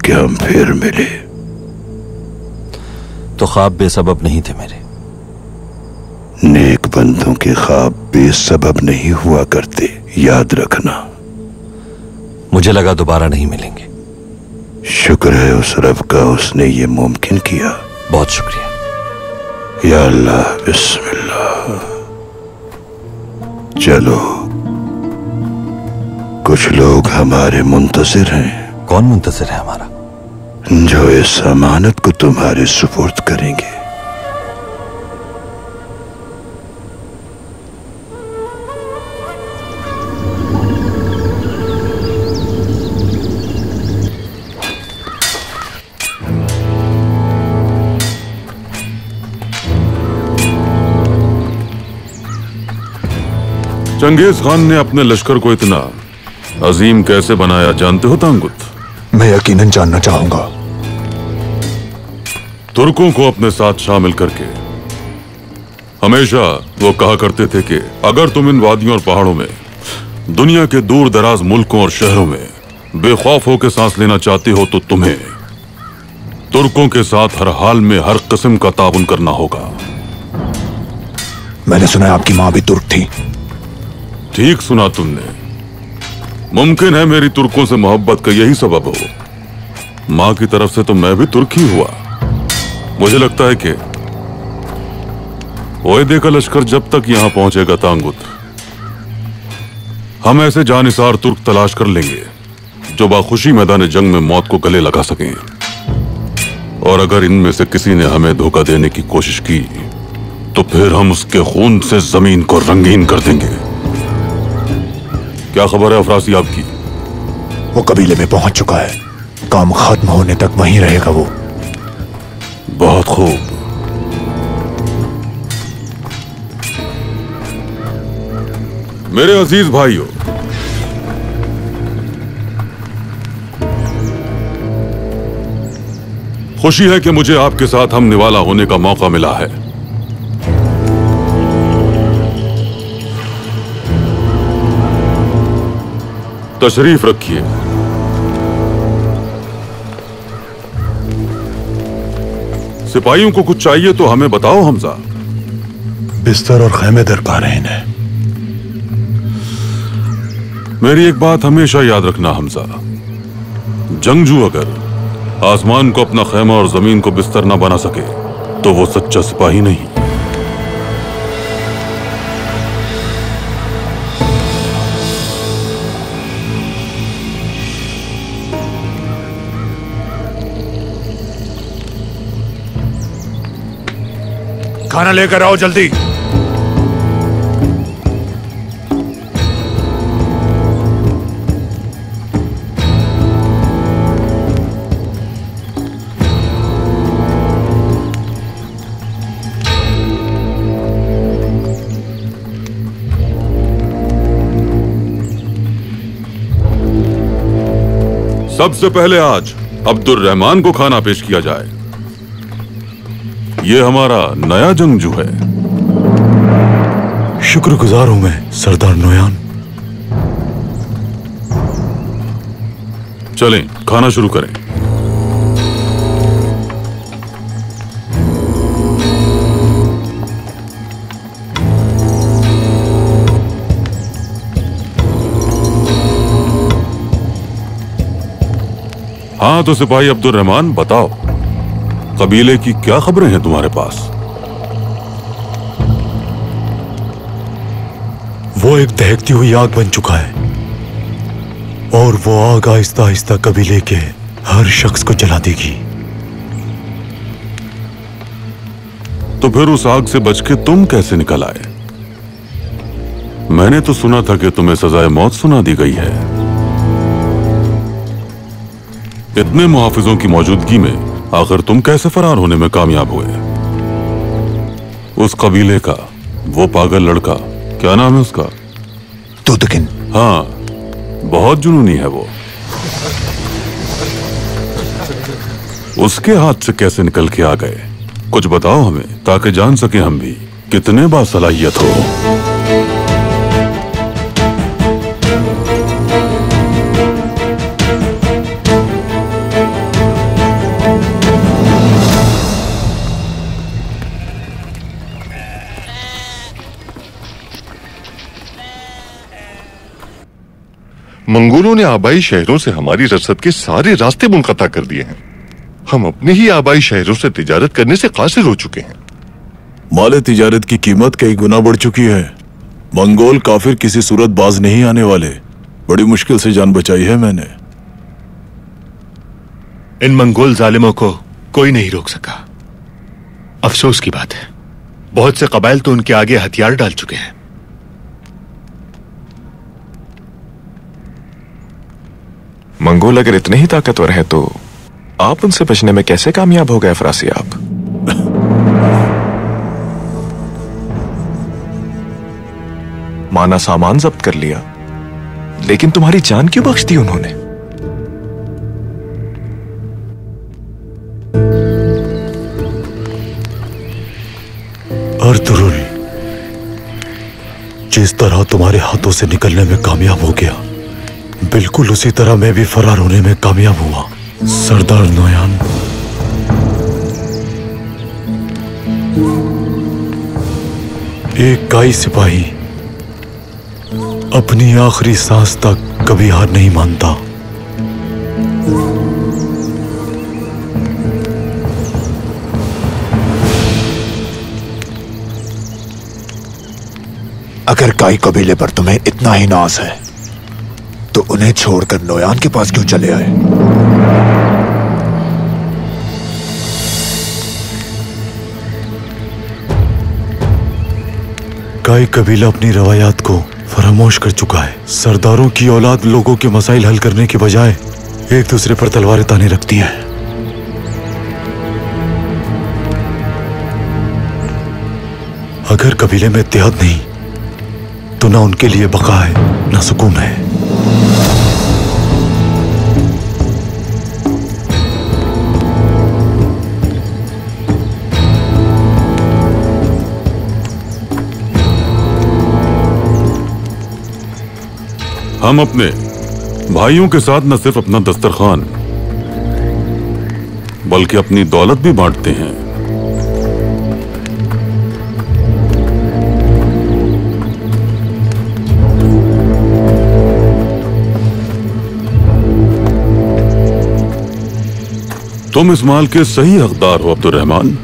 कि हम फिर मिले। तो ख्वाब बेसबब नहीं थे मेरे। नेक बंदों के ख्वाब बेसबब नहीं हुआ करते, याद रखना। मुझे लगा दोबारा नहीं मिलेंगे। शुक्र है उस रब का, उसने ये मुमकिन किया। बहुत शुक्रिया। या अल्लाह, बिस्मिल्लाह। चलो, कुछ लोग हमारे मुंतजिर हैं। कौन मुंतजिर है हमारा? जो इस अमानत को तुम्हारे सुपुर्द करेंगे। चंगेज खान ने अपने लश्कर को इतना अजीम कैसे बनाया जानते हो तांगुत? मैं यकीनन जानना चाहूंगा। तुर्कों को अपने साथ शामिल करके हमेशा वो कहा करते थे कि अगर तुम इन वादियों और पहाड़ों में, दुनिया के दूर दराज मुल्कों और शहरों में बेखौफ होकर सांस लेना चाहते हो तो तुम्हें तुर्कों के साथ हर हाल में हर किस्म का ताउन करना होगा। मैंने सुना है आपकी माँ भी तुर्क थी। ठीक सुना तुमने। मुमकिन है मेरी तुर्कों से मोहब्बत का यही सबब हो। मां की तरफ से तो मैं भी तुर्क ही हुआ। मुझे लगता है कि ओयदे का लश्कर जब तक यहां पहुंचेगा तांगुत, हम ऐसे जानिसार तुर्क तलाश कर लेंगे जो बाखुशी मैदान जंग में मौत को गले लगा सकें। और अगर इनमें से किसी ने हमें धोखा देने की कोशिश की तो फिर हम उसके खून से जमीन को रंगीन कर देंगे। क्या खबर है अफरासी आपकी? वो कबीले में पहुंच चुका है। काम खत्म होने तक वहीं रहेगा वो। बहुत खूब। मेरे अजीज भाइयों, खुशी है कि मुझे आपके साथ हम निवाला होने का मौका मिला है। तशरीफ रखिए। सिपाहियों को कुछ चाहिए तो हमें बताओ हमजा। बिस्तर और खैमे दरकार हैं इन्हें। मेरी एक बात हमेशा याद रखना हमजा, जंगजू अगर आसमान को अपना खैमा और जमीन को बिस्तर ना बना सके तो वो सच्चा सिपाही नहीं। खाना लेकर आओ जल्दी। सबसे पहले आज अब्दुल रहमान को खाना पेश किया जाए। ये हमारा नया जंगजू है। शुक्रगुजार हूं मैं सरदार नोयान। चलें खाना शुरू करें। हाँ तो सिपाही अब्दुल रहमान, बताओ कबीले की क्या खबरें हैं तुम्हारे पास? वो एक दहकती हुई आग बन चुका है और वो आग आहिस्ता आहिस्ता कबीले के हर शख्स को जला देगी। तो फिर उस आग से बच के तुम कैसे निकल आए? मैंने तो सुना था कि तुम्हें सजाए मौत सुना दी गई है। इतने मुहाफिजों की मौजूदगी में आखिर तुम कैसे फरार होने में कामयाब हुए? उस कबीले का वो पागल लड़का, क्या नाम है उसका? तुदकिन। हाँ, बहुत जुनूनी है वो। उसके हाथ से कैसे निकल के आ गए? कुछ बताओ हमें ताकि जान सके हम भी कितने बासलाहियत हो। मंगोलों ने आबाई शहरों से हमारी रसद के सारे रास्ते मुनक़ता कर दिए हैं। हम अपने ही आबाई शहरों से तिजारत करने से कासिर हो चुके हैं। माले तिजारत की कीमत कई गुना बढ़ चुकी है। मंगोल काफिर किसी सूरत बाज नहीं आने वाले। बड़ी मुश्किल से जान बचाई है मैंने। इन मंगोल जालिमों को कोई नहीं रोक सका। अफसोस की बात है, बहुत से कबाइल तो उनके आगे हथियार डाल चुके हैं। मंगोल अगर इतने ही ताकतवर है तो आप उनसे बचने में कैसे कामयाब हो गए फरासियाब? माना सामान जब्त कर लिया, लेकिन तुम्हारी जान क्यों बख्श दी उन्होंने? अर्तुरुल, जिस तरह तुम्हारे हाथों से निकलने में कामयाब हो गया, बिल्कुल उसी तरह मैं भी फरार होने में कामयाब हुआ। सरदार नोयान, एक काई सिपाही अपनी आखिरी सांस तक कभी हार नहीं मानता। अगर काई कबीले पर तुम्हें इतना ही नाज है तो उन्हें छोड़कर नोयान के पास क्यों चले आए? काई कबीला अपनी रवायात को फरामोश कर चुका है। सरदारों की औलाद लोगों के मसाइल हल करने की बजाय एक दूसरे पर तलवारें ताने रखती है। अगर कबीले में इत्तेहाद नहीं तो ना उनके लिए बका है ना सुकून है। हम अपने भाइयों के साथ न सिर्फ अपना दस्तरखान बल्कि अपनी दौलत भी बांटते हैं। तुम इस माल के सही हकदार हो अब्दुर्रहमान।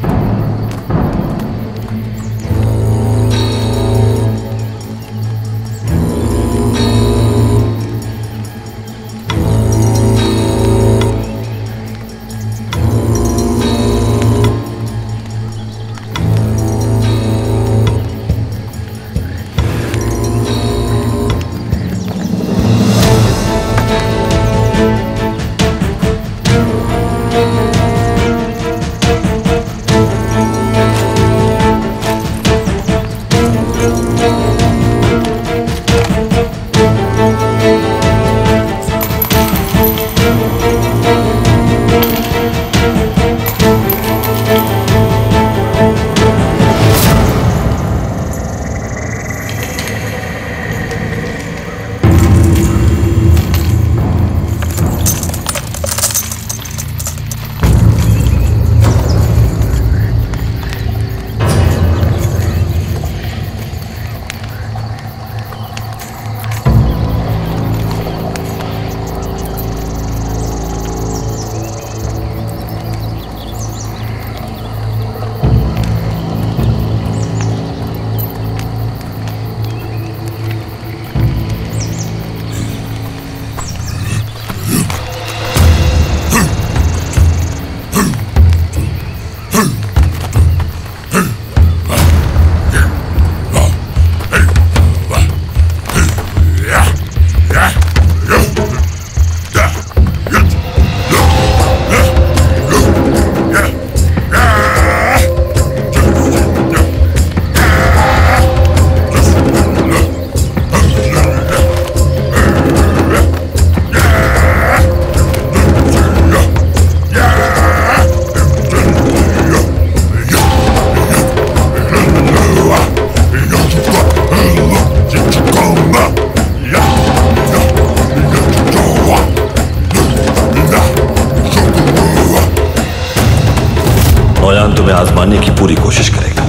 तुम्हें आजमाने की पूरी कोशिश करेगा।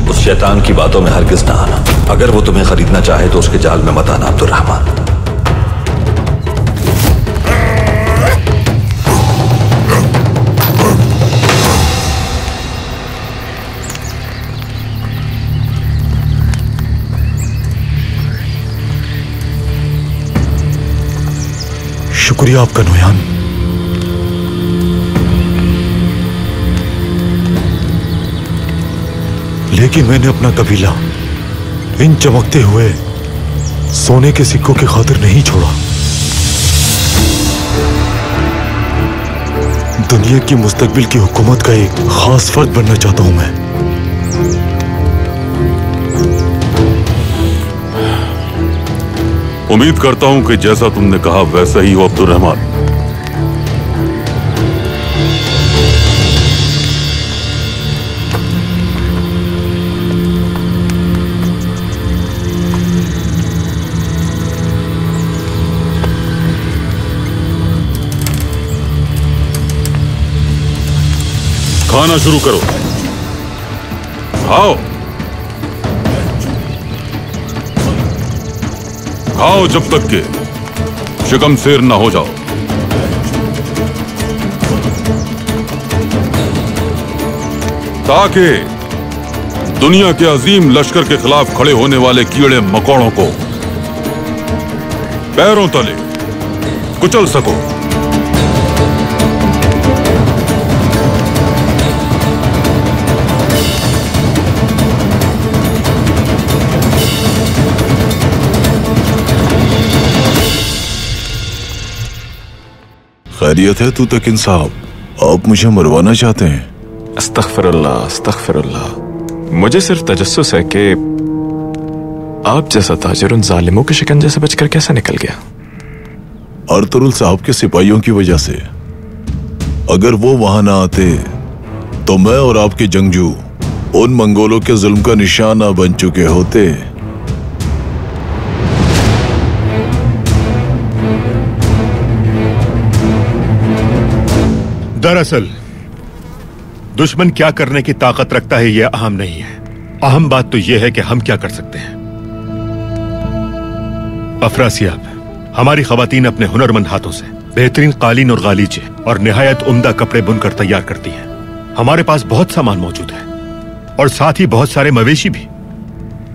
उस शैतान की बातों में हरगिज ना आना। अगर वो तुम्हें खरीदना चाहे तो उसके जाल में मत आना अब्दुर्रहमान। शुक्रिया आपका नोयान। लेकिन मैंने अपना कबीला इन चमकते हुए सोने के सिक्कों की खातिर नहीं छोड़ा। दुनिया की मुस्तकबिल की हुकूमत का एक खास फर्द बनना चाहता हूं मैं। उम्मीद करता हूं कि जैसा तुमने कहा वैसा ही हो अब्दुर्रहमान। खाना शुरू करो, खाओ खाओ जब तक के शिकम शेर ना हो जाओ। ताकि दुनिया के अजीम लश्कर के खिलाफ खड़े होने वाले कीड़े मकोड़ों को पैरों तले कुचल सको। खैरियत है तू तकिन साहब, आप मुझे मरवाना चाहते हैं? अस्तगफिरुल्लाह अस्तगफिरुल्लाह। मुझे सिर्फ तजस्सुस है कि आप जैसा ताजिर उन जालिमों के शिकंजे से बचकर कैसे निकल गया। अर्तुरुल साहब के सिपाहियों की वजह से। अगर वो वहां ना आते तो मैं और आपके जंगजू उन मंगोलों के जुल्म का निशाना बन चुके होते। दरअसल दुश्मन क्या करने की ताकत रखता है यह अहम नहीं है। अहम बात तो यह है कि हम क्या कर सकते हैं। अफरासियाब, हमारी खवातीन अपने हुनरमंद हाथों से बेहतरीन कालीन और गालीचे और निहायत उम्दा कपड़े बुनकर तैयार करती हैं। हमारे पास बहुत सामान मौजूद है और साथ ही बहुत सारे मवेशी भी।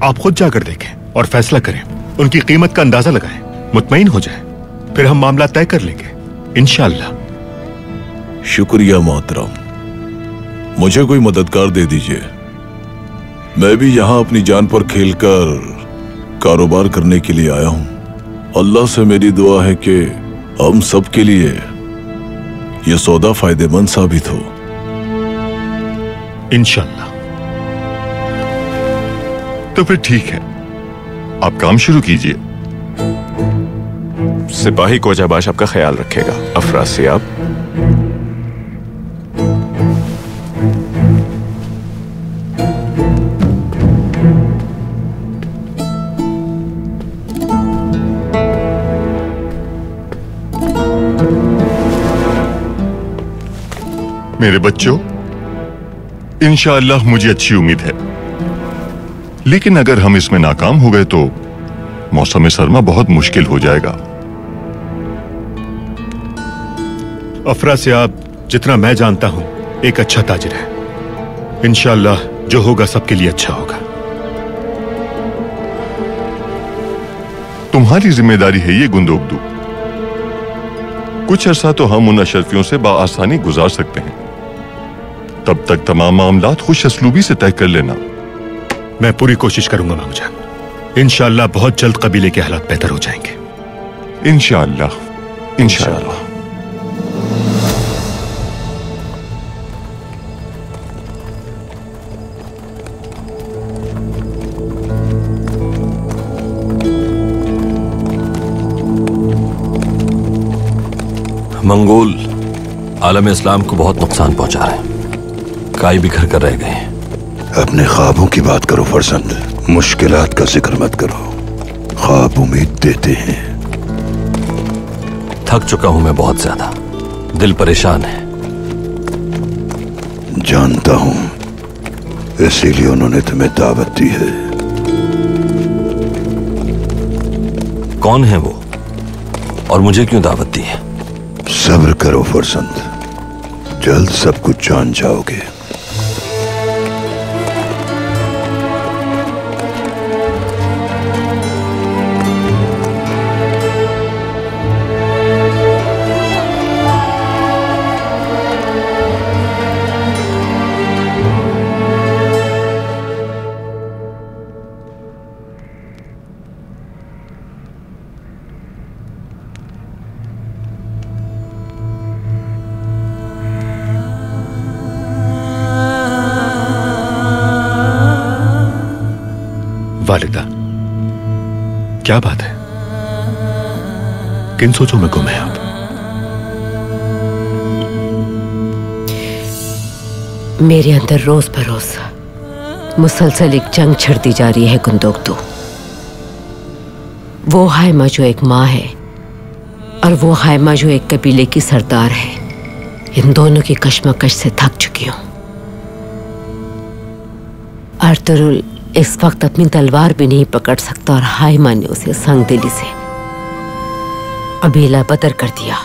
आप खुद जाकर देखें और फैसला करें, उनकी कीमत का अंदाजा लगाएं, मुतमईन हो जाए, फिर हम मामला तय कर लेंगे इंशाअल्लाह। शुक्रिया मोहतरम, मुझे कोई मददगार दे दीजिए। मैं भी यहां अपनी जान पर खेलकर कारोबार करने के लिए आया हूं। अल्लाह से मेरी दुआ है कि हम सब के लिए यह सौदा फायदेमंद साबित हो। इंशाअल्लाह। तो फिर ठीक है, आप काम शुरू कीजिए। सिपाही कोजाबाश आपका ख्याल रखेगा। अफरासियाब, मेरे बच्चों, इंशाअल्लाह मुझे अच्छी उम्मीद है, लेकिन अगर हम इसमें नाकाम हो गए तो मौसम सरमा बहुत मुश्किल हो जाएगा। अफरासियाब, जितना मैं जानता हूं, एक अच्छा ताजिर है। इंशाअल्लाह जो होगा सबके लिए अच्छा होगा। तुम्हारी जिम्मेदारी है ये गुंदोगदू। कुछ अरसा तो हम उन अशरफियों से बाआसानी गुजार सकते हैं, तब तक तमाम मामलात खुश असलूबी से तय कर लेना। मैं पूरी कोशिश करूंगा मामूजान। इंशाअल्लाह बहुत जल्द कबीले के हालात बेहतर हो जाएंगे। इंशाअल्लाह इंशाअल्लाह। मंगोल आलम इस्लाम को बहुत नुकसान पहुंचा रहे हैं, काई बिखर कर रह गए हैं। अपने ख्वाबों की बात करो फरजंद, मुश्किलात का जिक्र मत करो। ख्वाब उम्मीद देते हैं। थक चुका हूं मैं बहुत ज्यादा, दिल परेशान है। जानता हूं, इसीलिए उन्होंने तुम्हें दावत दी है। कौन है वो और मुझे क्यों दावत दी है? सब्र करो फरजंद, जल्द सब कुछ जान जाओगे। वालिदा, क्या बात है? किन सोचों में गुम है आप? मेरे अंदर रोज बरोज मुसलसल एक जंग छिड़ती जा रही है गुंदोगतू। वो हाइमा जो एक माँ है और वो हाइमा जो एक कबीले की सरदार है, इन दोनों की कश्मकश से थक चुकी हूं। अर्तुरुल इस वक्त अपनी तलवार भी नहीं पकड़ सकता और हाइमा ने उसे संगदिली से अबीला बदर कर दिया।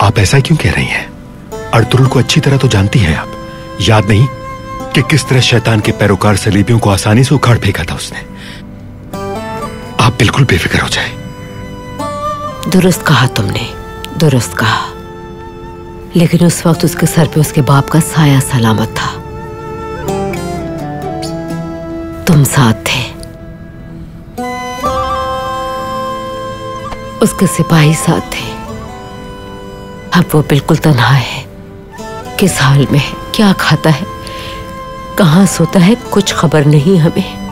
आप ऐसा क्यों कह रही हैं? अर्तुरुल को अच्छी तरह तो जानती हैं आप। याद नहीं कि किस तरह शैतान के पैरोकार सलीबियों को आसानी से उखाड़ फेंका था उसने। आप बिल्कुल बेफिक्र हो जाए। दुरुस्त कहा तुमने, दुरुस्त कहा। लेकिन उस वक्त उसके सर पे उसके बाप का साया सलामत था। तुम साथ थे, उसके सिपाही साथ थे। अब वो बिल्कुल तन्हा है। किस हाल में है, क्या खाता है, कहां सोता है, कुछ खबर नहीं हमें।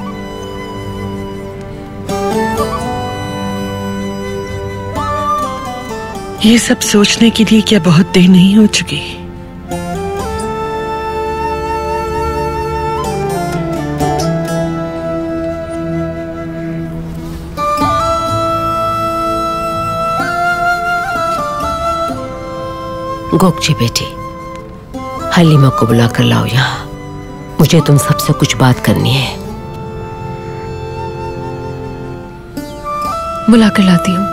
ये सब सोचने के लिए क्या बहुत देर नहीं हो चुकी? गोकची बेटी, हलीमा को बुला कर लाओ यहाँ। मुझे तुम सबसे कुछ बात करनी है। बुला कर लाती हूँ।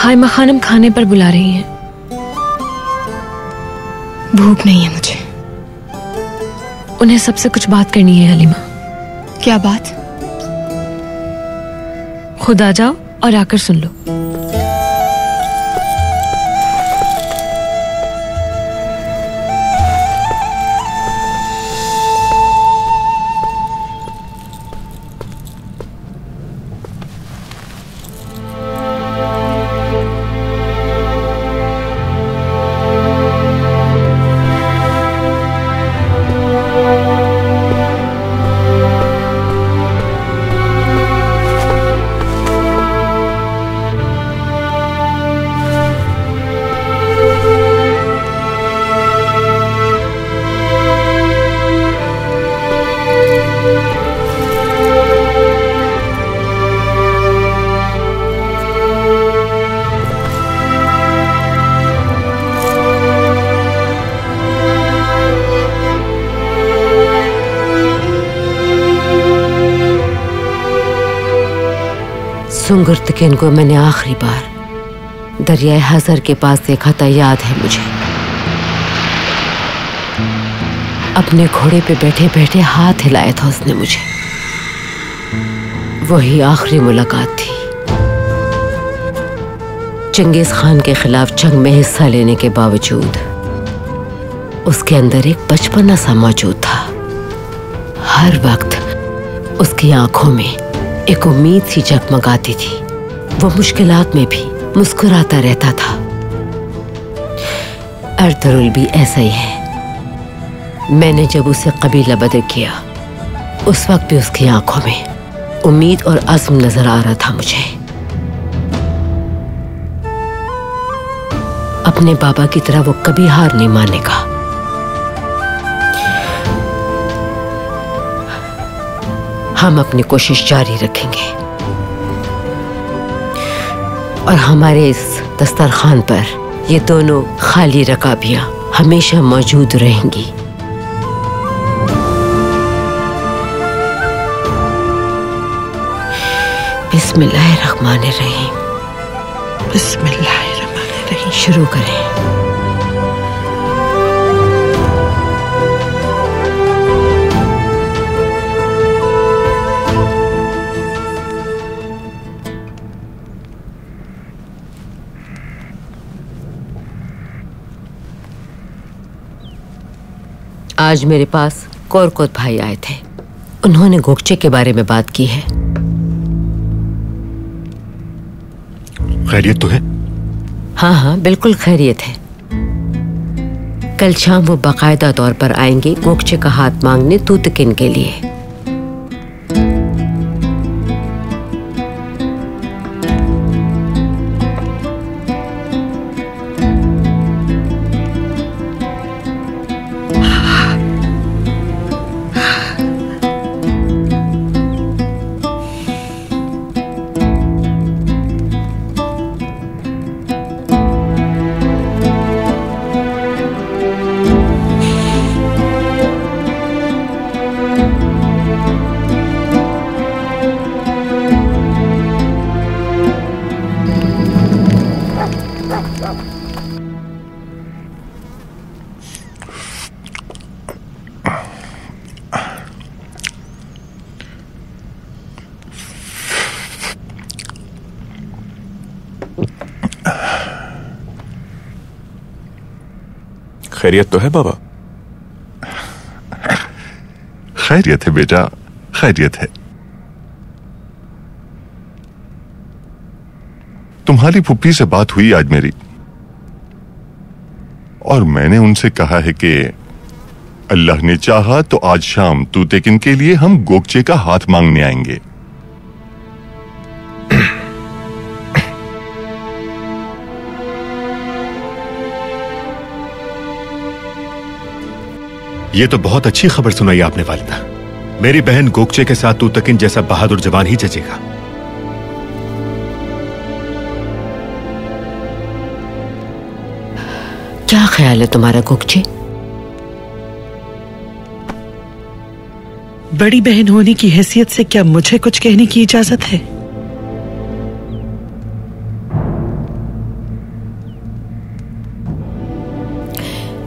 हाइमा खानम खाने पर बुला रही हैं। भूख नहीं है मुझे। उन्हें सबसे कुछ बात करनी है हलीमा। क्या बात? खुद आ जाओ और आकर सुन लो। सुंगुर्तकिन को मैंने आखिरी बार दरियाए हज़र के पास देखा था, याद है मुझे। अपने घोड़े पे बैठे बैठे हाथ हिलाया था उसने मुझे। वही आखिरी मुलाकात थी। चंगेज खान के खिलाफ जंग में हिस्सा लेने के बावजूद उसके अंदर एक बचपना सा मौजूद था। हर वक्त उसकी आंखों में एक उम्मीद सी जगमगाती थी। वो मुश्किलात में भी मुस्कुराता रहता था। अर्तुरुल भी ऐसा ही है। मैंने जब उसे कबीला बदर किया, उस वक्त भी उसकी आंखों में उम्मीद और अज़्म नजर आ रहा था मुझे। अपने बाबा की तरह वो कभी हार नहीं मानेगा। हम अपनी कोशिश जारी रखेंगे और हमारे इस दस्तरखान पर ये दोनों खाली रकाबियां हमेशा मौजूद रहेंगी। बिस्मिल्लाहिर्रहमानिर्रहीम। बिस्मिल्लाहिर्रहमानिर्रहीम। शुरू करें। आज मेरे पास कोरकोत भाई आए थे। उन्होंने गोकचे के बारे में बात की है। खैरियत तो है? हाँ हाँ, बिल्कुल खैरियत है। कल शाम वो बाकायदा तौर पर आएंगे गोकचे का हाथ मांगने तूतकिन के लिए। खैरियत तो है बाबा? खैरियत है बेटा, खैरियत है। तुम्हारी फुप्पी से बात हुई आज मेरी, और मैंने उनसे कहा है कि अल्लाह ने चाहा तो आज शाम तूतेकिन के लिए हम गोकचे का हाथ मांगने आएंगे। ये तो बहुत अच्छी खबर सुनाई आपने वालिदा। मेरी बहन गोकचे के साथ तूतकिन जैसा बहादुर जवान ही जचेगा। क्या ख्याल है तुम्हारा गोकचे? बड़ी बहन होने की हैसियत से क्या मुझे कुछ कहने की इजाजत है?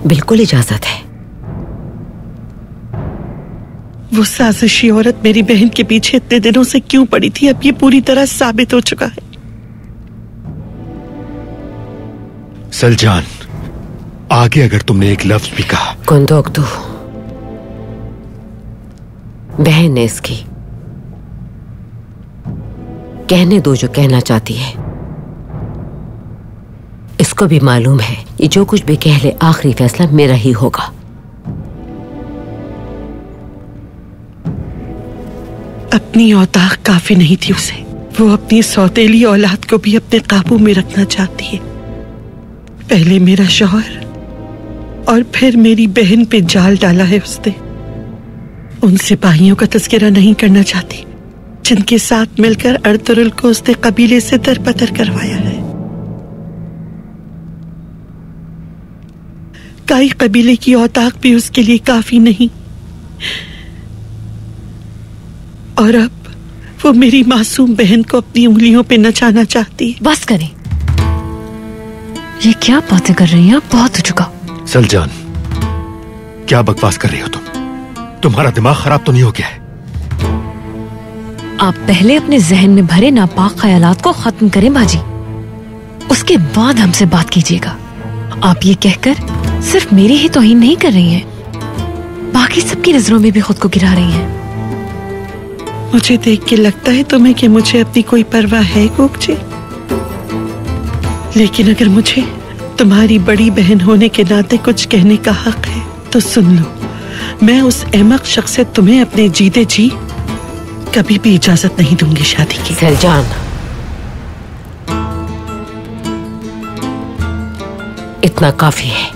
बिल्कुल इजाजत है। वो साजिशी औरत मेरी बहन के पीछे इतने दिनों से क्यों पड़ी थी, अब ये पूरी तरह साबित हो चुका है। सलजान, आगे अगर तुमने एक लफ्ज भी कहा। कुंदोकदू बहन है इसकी, कहने दो जो कहना चाहती है। इसको भी मालूम है ये जो कुछ भी कह ले आखिरी फैसला मेरा ही होगा। अपनी औताक काफी नहीं थी उसे, वो अपनी सौतेली औलाद को भी अपने काबू में रखना चाहती है। पहले मेरा शौहर और फिर मेरी बहन पे जाल डाला है उसने। उन सिपाहियों का तज़किरा नहीं करना चाहती जिनके साथ मिलकर अर्तुरुल को उसने कबीले से दरपतर करवाया है। काई कबीले की औताक भी उसके लिए काफी नहीं, और अब वो मेरी मासूम बहन को अपनी उंगलियों पे नचाना चाहती है। बस करें, ये क्या बातें कर रही हैं आप? बहुत हो चुका। सलजान, क्या बकवास कर रही हो तुम? तुम्हारा दिमाग खराब तो नहीं हो गया है? आप पहले अपने जहन में भरे नापाक ख्यालात को खत्म करें बाजी, उसके बाद हमसे बात कीजिएगा। आप ये कहकर सिर्फ मेरी ही तौहीन नहीं कर रही हैं, बाकी सबकी नजरों में भी खुद को गिरा रही हैं। मुझे देख के लगता है तुम्हें कि मुझे अपनी कोई परवाह है गोकचे, लेकिन अगर मुझे तुम्हारी बड़ी बहन होने के नाते कुछ कहने का हक है तो सुन लो। मैं उस अहमक शख्स से तुम्हें अपने जीते जी कभी भी इजाजत नहीं दूंगी शादी की। सलजान, इतना काफी है।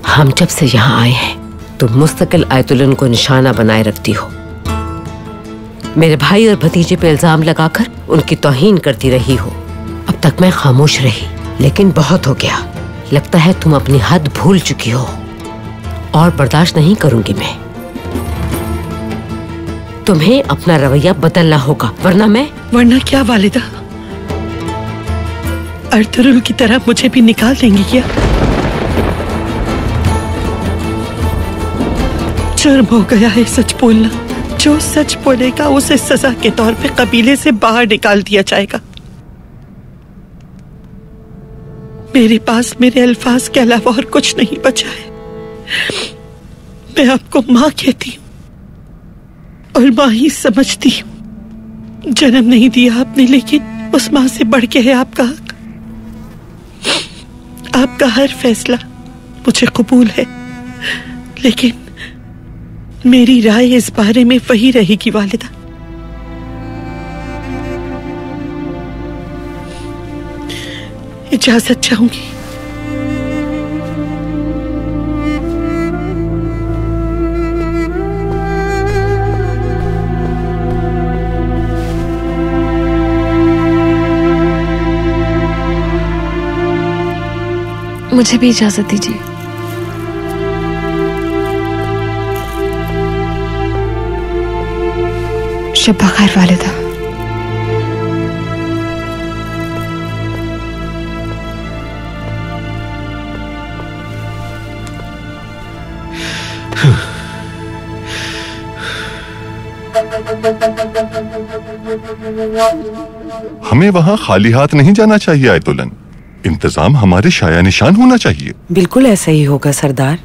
हम जब से यहाँ आए हैं तुम मुस्तकिल आयतुलन को निशाना बनाए रखती हो। मेरे भाई और भतीजे पे इल्जाम लगाकर उनकी तौहीन करती रही हो। अब तक मैं खामोश रही, लेकिन बहुत हो गया। लगता है तुम अपनी हद भूल चुकी हो और बर्दाश्त नहीं करूंगी मैं। तुम्हें अपना रवैया बदलना होगा, वरना क्या वालिदा? अर्तुरुल की तरह मुझे भी निकाल देंगी क्या? जुर्म हो गया है सच बोलना। जो सच बोलेगा उसे सजा के तौर पे कबीले से बाहर निकाल दिया जाएगा। मेरे पास मेरे अल्फाज के अलावा और कुछ नहीं बचा है। मैं आपको माँ कहती हूँ और माँ ही समझती हूँ। जन्म नहीं दिया आपने, लेकिन उस माँ से बढ़ के है आपका हक। आपका हर फैसला मुझे कबूल है, लेकिन मेरी राय इस बारे में वही रहेगी वालिदा। इजाजत चाहूंगी। मुझे भी इजाजत दीजिए। शब्बा खैर वालिदा। हमें वहां खाली हाथ नहीं जाना चाहिए आयतुलन। इंतजाम हमारे शाया निशान होना चाहिए। बिल्कुल ऐसा ही होगा सरदार।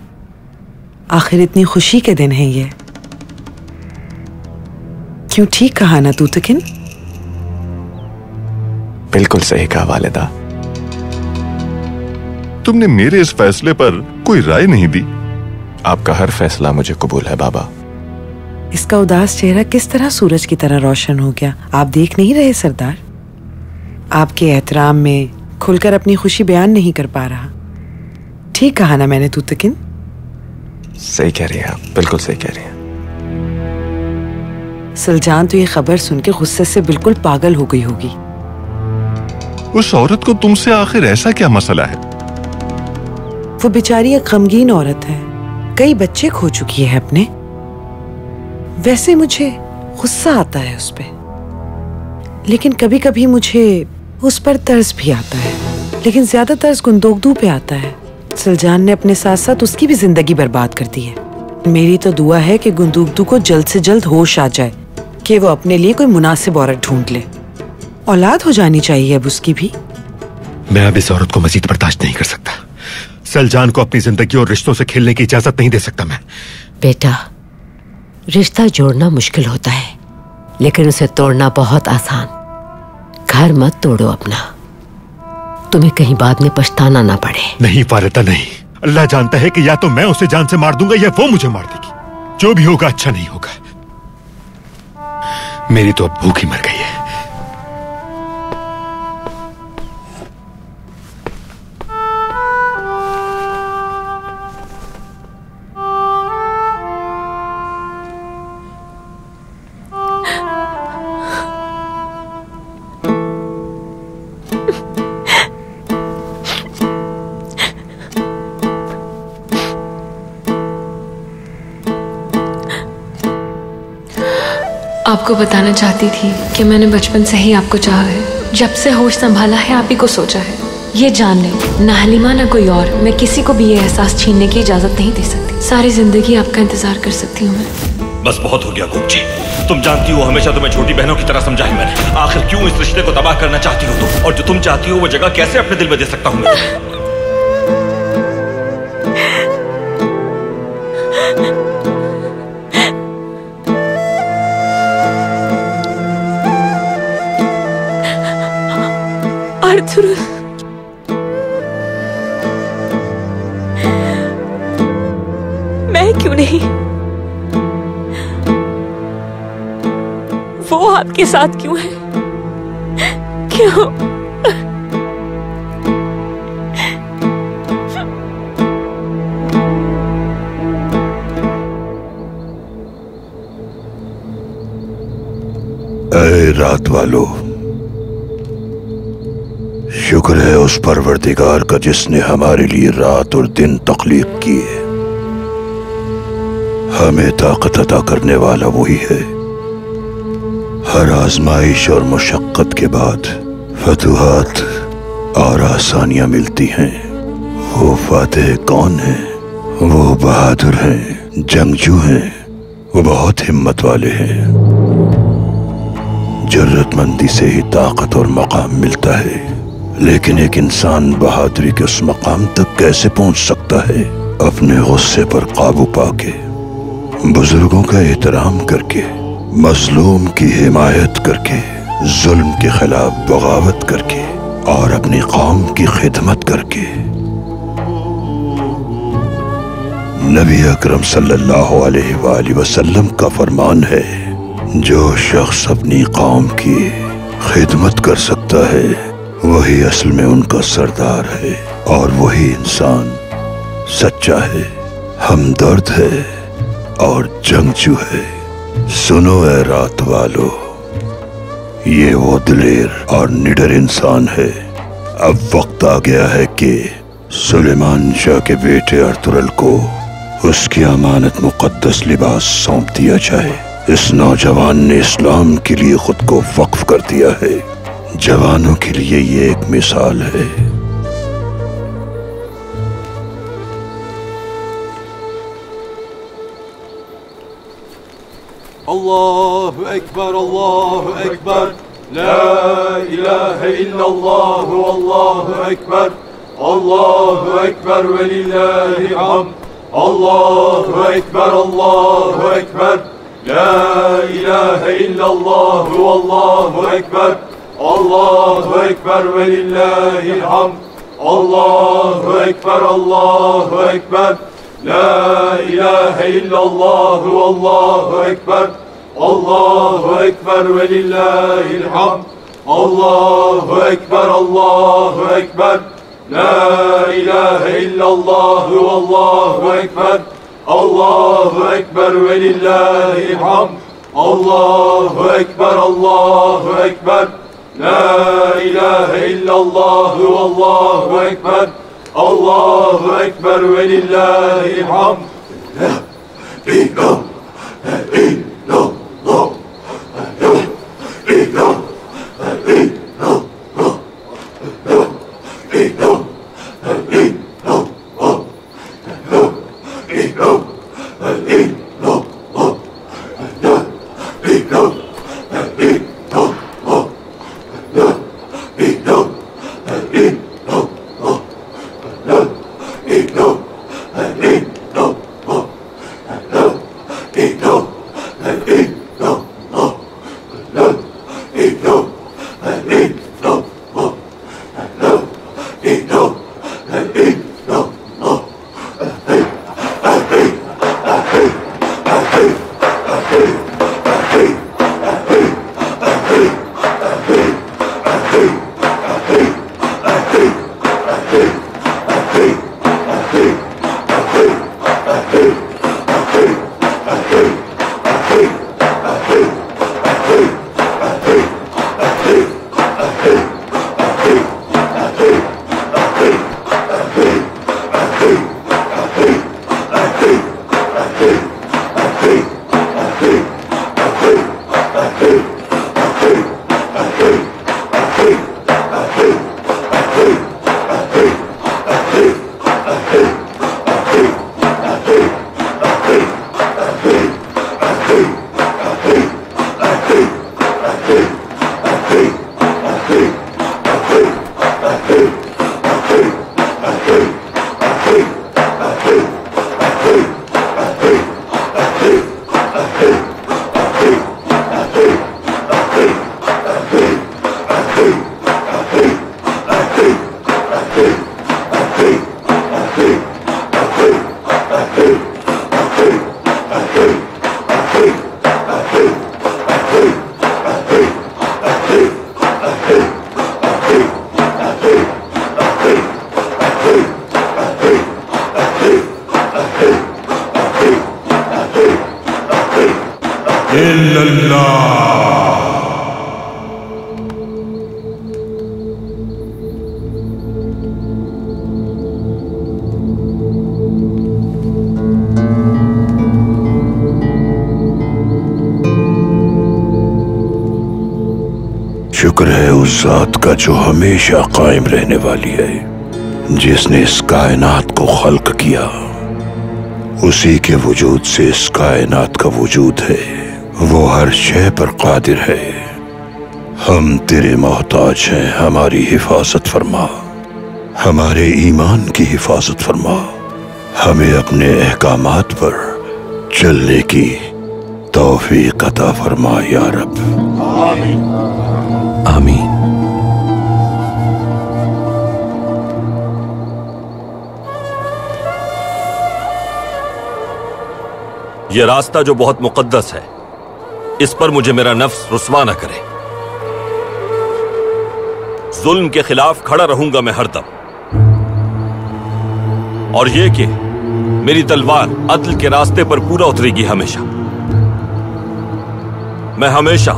आखिर इतनी खुशी के दिन है ये। क्यों, ठीक कहा ना तूतकिन? बिल्कुल सही कहा वालिदा। तुमने मेरे इस फैसले पर कोई राय नहीं दी। आपका हर फैसला मुझे कबूल है बाबा। इसका उदास चेहरा किस तरह सूरज की तरह रोशन हो गया, आप देख नहीं रहे सरदार? आपके एहतराम में खुलकर अपनी खुशी बयान नहीं कर पा रहा। ठीक कहा ना मैंने तूतकिन? सही कह रही हैं आप, बिल्कुल सही कह रही हैं। सुलजान तो ये खबर सुन के गुस्से से बिल्कुल पागल हो गई होगी। उस औरत को तुमसे आखिर ऐसा क्या मसला है? वो बेचारी एक गमगीन औरत है, कई बच्चे खो चुकी है अपने। वैसे मुझे गुस्सा आता है उस पे, लेकिन कभी कभी मुझे उस पर तरस भी आता है। लेकिन ज्यादा तरस गुंदोगदू पे आता है। सुलजान ने अपने साथ साथ उसकी भी जिंदगी बर्बाद कर दी है। मेरी तो दुआ है कि गुंदोगदू को जल्द से जल्द होश आ जाए कि वो अपने लिए कोई मुनासिब औरत ढूंढ ले। औलाद हो जानी चाहिए अब उसकी भी। मैं अब इस औरत को मजीद बर्दाश्त नहीं कर सकता। सुलजान को अपनी जिंदगी और रिश्तों से खेलने की इजाजत नहीं दे सकता मैं। बेटा, रिश्ता जोड़ना मुश्किल होता है, लेकिन उसे तोड़ना बहुत आसान। घर मत तोड़ो अपना, तुम्हें कहीं बाद में पछताना ना पड़े। नहीं वालिदा नहीं, अल्लाह जानता है कि या तो मैं उसे जान से मार दूंगा या वो मुझे मार देगी। जो भी होगा अच्छा नहीं होगा। मेरी तो अब भूख ही मर गई है। आपको बताना चाहती थी कि मैंने बचपन से ही आपको चाहा है। जब से होश संभाला है आप ही को सोचा है। ये जान लें, ना हलीमा ना कोई और, मैं किसी को भी ये एहसास छीनने की इजाजत नहीं दे सकती। सारी जिंदगी आपका इंतजार कर सकती हूँ मैं। बस बहुत हो गया गुप्ची। तुम जानती हो हमेशा तुम्हें छोटी बहनों की तरह समझा है मैंने। आखिर क्यों इस रिश्ते को तबाह करना चाहती हो तुम? और जो तुम चाहती हो वो जगह कैसे अपने दिल में दे सकता हूँ मैं? आर्थर, मैं क्यों नहीं? वो आपके साथ क्यों है? क्यों? ऐ रात वालों, शुक्र है उस परवरदिगार का जिसने हमारे लिए रात और दिन तख्लीक किए। हमें ताकत अता करने वाला वही है। हर आजमाइश और मुशक्कत के बाद फतूहात और आसानियां मिलती हैं। वो फातेह कौन है? वो बहादुर हैं, जंगजू हैं, वो बहुत हिम्मत वाले हैं। जरूरतमंदी से ही ताकत और मकाम मिलता है, लेकिन एक इंसान बहादुरी के उस मकाम तक कैसे पहुंच सकता है? अपने गुस्से पर काबू पाके, बुजुर्गों का एहतराम करके, मजलूम की हिमायत करके, जुल्म के खिलाफ बगावत करके और अपनी कौम की खिदमत करके। नबी अकरम सल्लल्लाहु अलैहि वसल्लम का फरमान है, जो शख्स अपनी कौम की खिदमत कर सकता है वही असल में उनका सरदार है और वही इंसान सच्चा है, हमदर्द है और जंगजू है। सुनो ए रात वालों, ये वो दिलेर और निडर इंसान है। अब वक्त आ गया है कि सुलेमान शाह के बेटे अर्तुगरुल को उसकी अमानत मुकद्दस लिबास सौंप दिया जाए। इस नौजवान ने इस्लाम के लिए खुद को वक्फ कर दिया है। जवानों के लिए ये एक मिसाल है। अल्लाहु अकबर, अल्लाहु अकबर, ला इलाहा इल्लल्लाह, अल्लाहु अकबर, अल्लाहु अकबर वलिल्लाहिल हम्द, अल्लाहु अकबर, अल्लाहु अकबर, ला इलाहा इल्लल्लाह, अल्लाहु अकबर, अल्लाहु अकबर वलिल्लाहिल हम्द, अल्लाहु अकबर, अल्लाहु अकबर, ला इलाहा इल्लल्लाह, अल्लाहु अकबर, अल्लाहु अकबर वलिल्लाहिल हम्द, अल्लाहु अकबर, अल्लाहु अकबर, ला इलाहा इल्लल्लाह, अल्लाहु अकबर, अल्लाहु अकबर वलिल्लाहिल हम्द, अल्लाहु अकबर, अल्लाहु अकबर, ला इलाहा इल्लल्लाह, अल्लाहु अकबर, अल्लाहु अकबर वलिल्लाहिल हम्द। शुक्र है उस जात का जो हमेशा कायम रहने वाली है, जिसने इस कायनात को खल्क किया। उसी के वजूद से इस कायनात का वजूद है। वो हर शय पर कादिर है, हम तेरे मोहताज हैं, हमारी हिफाजत फरमा, हमारे ईमान की हिफाजत फरमा, हमें अपने अहकामात पर चलने की तौफीक अता फरमा या रब। आमीन। आमीन। यह रास्ता जो बहुत मुकद्दस है, इस पर मुझे मेरा नफ्स रुस्वा न करे। जुल्म के खिलाफ खड़ा रहूंगा मैं हरदम, और यह कि मेरी तलवार अदल के रास्ते पर पूरा उतरेगी हमेशा। मैं हमेशा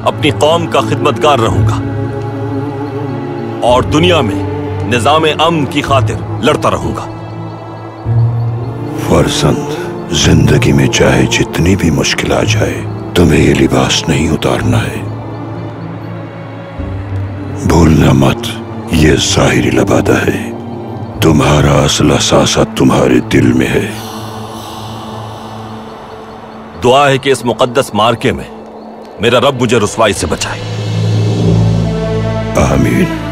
अपनी कौम का खिदमतगार रहूंगा और दुनिया में निजाम अमन की खातिर लड़ता रहूंगा। फर्जंद, जिंदगी में चाहे जितनी भी मुश्किल आ जाए, तुम्हें ये लिबास नहीं उतारना है। भूलना मत, ये ज़ाहिरी लबादा है, तुम्हारा असल असासा तुम्हारे दिल में है। दुआ है कि इस मुकद्दस मार्के में मेरा रब मुझे रुसवाई से बचाए। आमीन।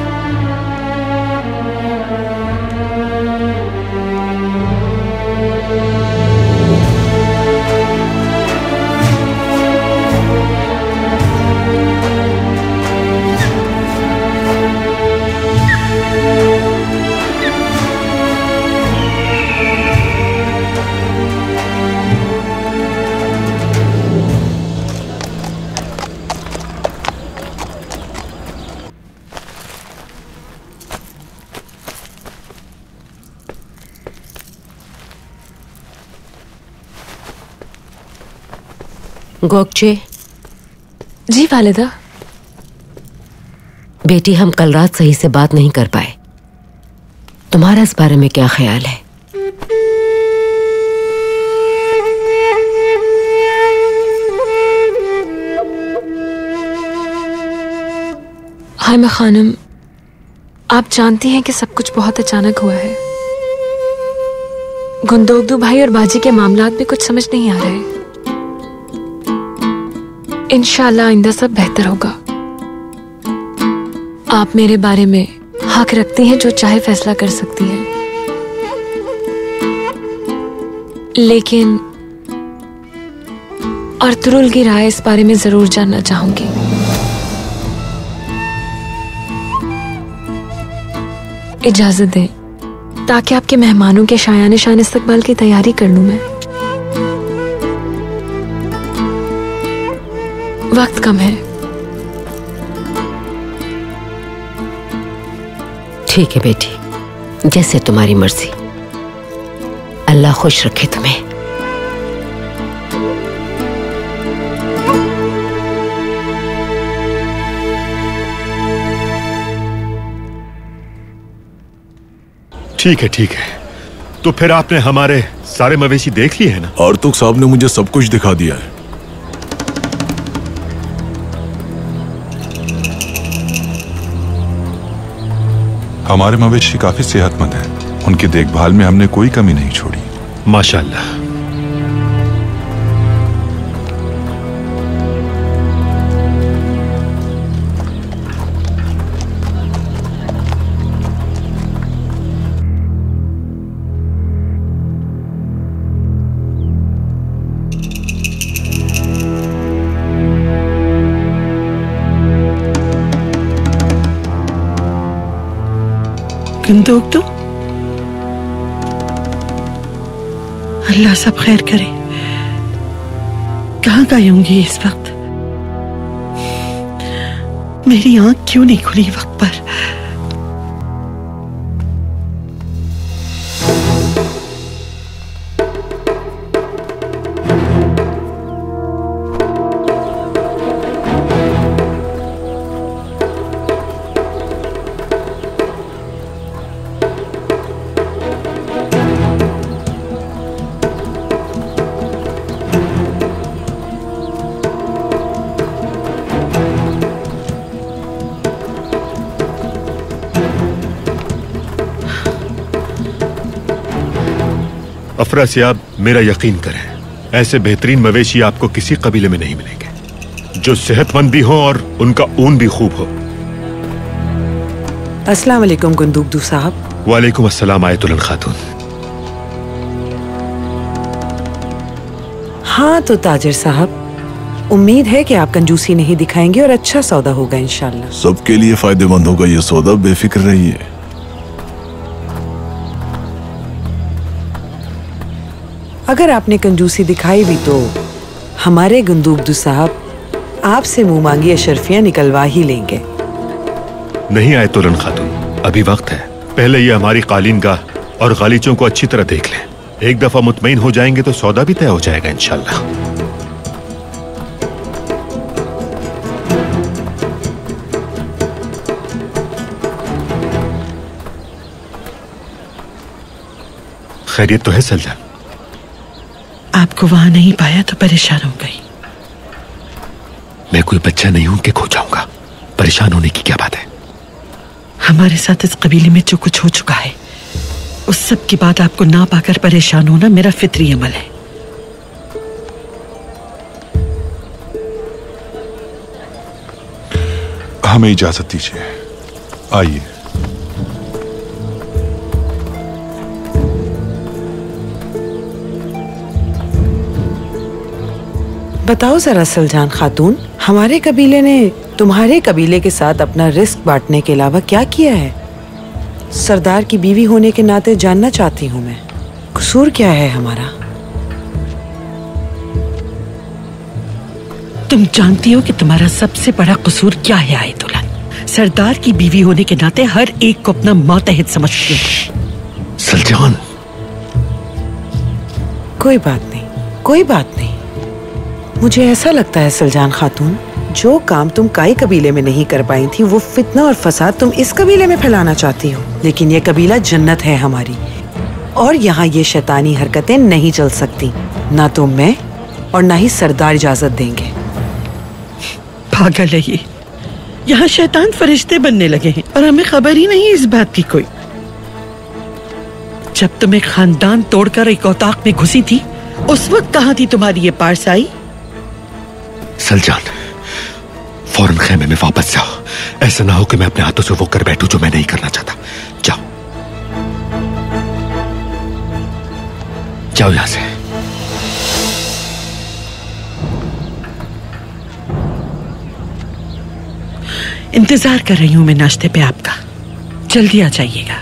गोकचे। जी वालिदा। बेटी, हम कल रात सही से बात नहीं कर पाए। तुम्हारा इस बारे में क्या ख्याल है? हाय खानम, आप जानती हैं कि सब कुछ बहुत अचानक हुआ है। गुंदोगदू भाई और बाजी के मामलात में कुछ समझ नहीं आ रहे। इंशाल्लाह आइंदा सब बेहतर होगा। आप मेरे बारे में हक रखती हैं, जो चाहे फैसला कर सकती हैं, लेकिन अर्तुरुल की राय इस बारे में जरूर जानना चाहूंगी। इजाजत दें ताकि आपके मेहमानों के शायाने शान इस्तकबाल की तैयारी कर लूं मैं। वक्त कम है। ठीक है बेटी, जैसे तुम्हारी मर्जी। अल्लाह खुश रखे तुम्हें। ठीक है, ठीक है। तो फिर आपने हमारे सारे मवेशी देख लिए हैं ना? आर्तुक साहब ने मुझे सब कुछ दिखा दिया है। हमारे मवेशी काफी सेहतमंद हैं। उनकी देखभाल में हमने कोई कमी नहीं छोड़ी। माशाल्लाह। गुंदोगदू, अल्लाह सब खैर करे। कहाँ गई होंगी इस वक्त? मेरी आंख क्यों नहीं खुली वक्त पर? अफरा सियाब, मेरा यकीन करें, ऐसे बेहतरीन मवेशी आपको किसी कबीले में नहीं मिलेंगे। जो सेहतमंद भी हो और उनका ऊन भी खूब हो। अस्सलाम वालेकुम गुंदुकदू साहब। वालेकुम अस्सलाम आयतुल्लाह खातून। हाँ तो ताजिर साहब, उम्मीद है कि आप कंजूसी नहीं दिखाएंगे और अच्छा सौदा होगा इंशाल्लाह। सबके लिए फायदेमंद होगा ये सौदा, बेफिक्र रहिए। अगर आपने कंजूसी दिखाई भी तो हमारे गुंदुकदू साहब आपसे मुंह मांगी अशरफियां निकलवा ही लेंगे। नहीं आयतुल्लाह खातून, अभी वक्त है। पहले ये हमारी कालीन गाह और गालीचों को अच्छी तरह देख लें। एक दफा मुतमईन हो जाएंगे तो सौदा भी तय हो जाएगा इंशाल्लाह। खैरियत तो है सल्जान? आपको वहां नहीं पाया तो परेशान हो गई। मैं कोई बच्चा नहीं हूं कि खो जाऊंगा। परेशान होने की क्या बात है? हमारे साथ इस कबीले में जो कुछ हो चुका है, उस सब के बाद आपको ना पाकर परेशान होना मेरा फितरी अमल है। हमें इजाजत दीजिए, आइए। बताओ जरा सल्जान खातून, हमारे कबीले ने तुम्हारे कबीले के साथ अपना रिस्क बांटने के अलावा क्या किया है? सरदार की बीवी होने के नाते जानना चाहती हूँ मैं, कसूर क्या है हमारा? तुम जानती हो कि तुम्हारा सबसे बड़ा कसूर क्या है आयतुल्लाह? सरदार की बीवी होने के नाते हर एक को अपना मातहत समझती हो। सल्जान, कोई बात नहीं, कोई बात नहीं। मुझे ऐसा लगता है सल्जान खातून, जो काम तुम काई कबीले में नहीं कर पाई थी, वो फितना और फसाद तुम इस कबीले में फैलाना चाहती हो। लेकिन ये कबीला जन्नत है हमारी, और यहाँ ये शैतानी हरकतें नहीं चल सकती। ना तो मैं और ना ही सरदार इजाजत देंगे। पागल है ये, यहाँ शैतान फरिश्ते बनने लगे हैं और हमें खबर ही नहीं इस बात की कोई। जब तुम एक खानदान तोड़कर एक औताक में घुसी थी, उस वक्त कहाँ थी तुम्हारी ये पारसाई? सल्जान, फौरन खेमे में वापस जाओ। ऐसा ना हो कि मैं अपने हाथों से वो कर बैठूं जो मैं नहीं करना चाहता। जाओ, जाओ यहां से। इंतजार कर रही हूं मैं नाश्ते पे आपका, जल्दी आ जाइएगा।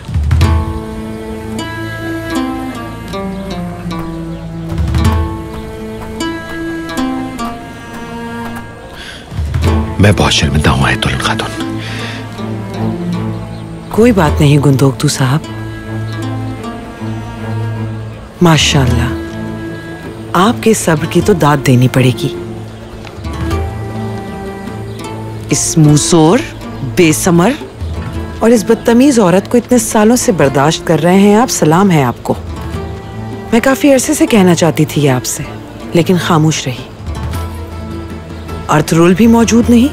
मैं बहुत शर्मिंदा हूं आयतुल्लाह खातून। कोई बात नहीं गुंदुकदू साहब, माशाल्लाह, आपके सब्र की तो दाद देनी पड़ेगी। इस मुंहसोर, बेसमर और इस बदतमीज औरत को इतने सालों से बर्दाश्त कर रहे हैं आप, सलाम है आपको। मैं काफी अरसे से कहना चाहती थी आपसे, लेकिन खामोश रही। अर्थरुल भी मौजूद नहीं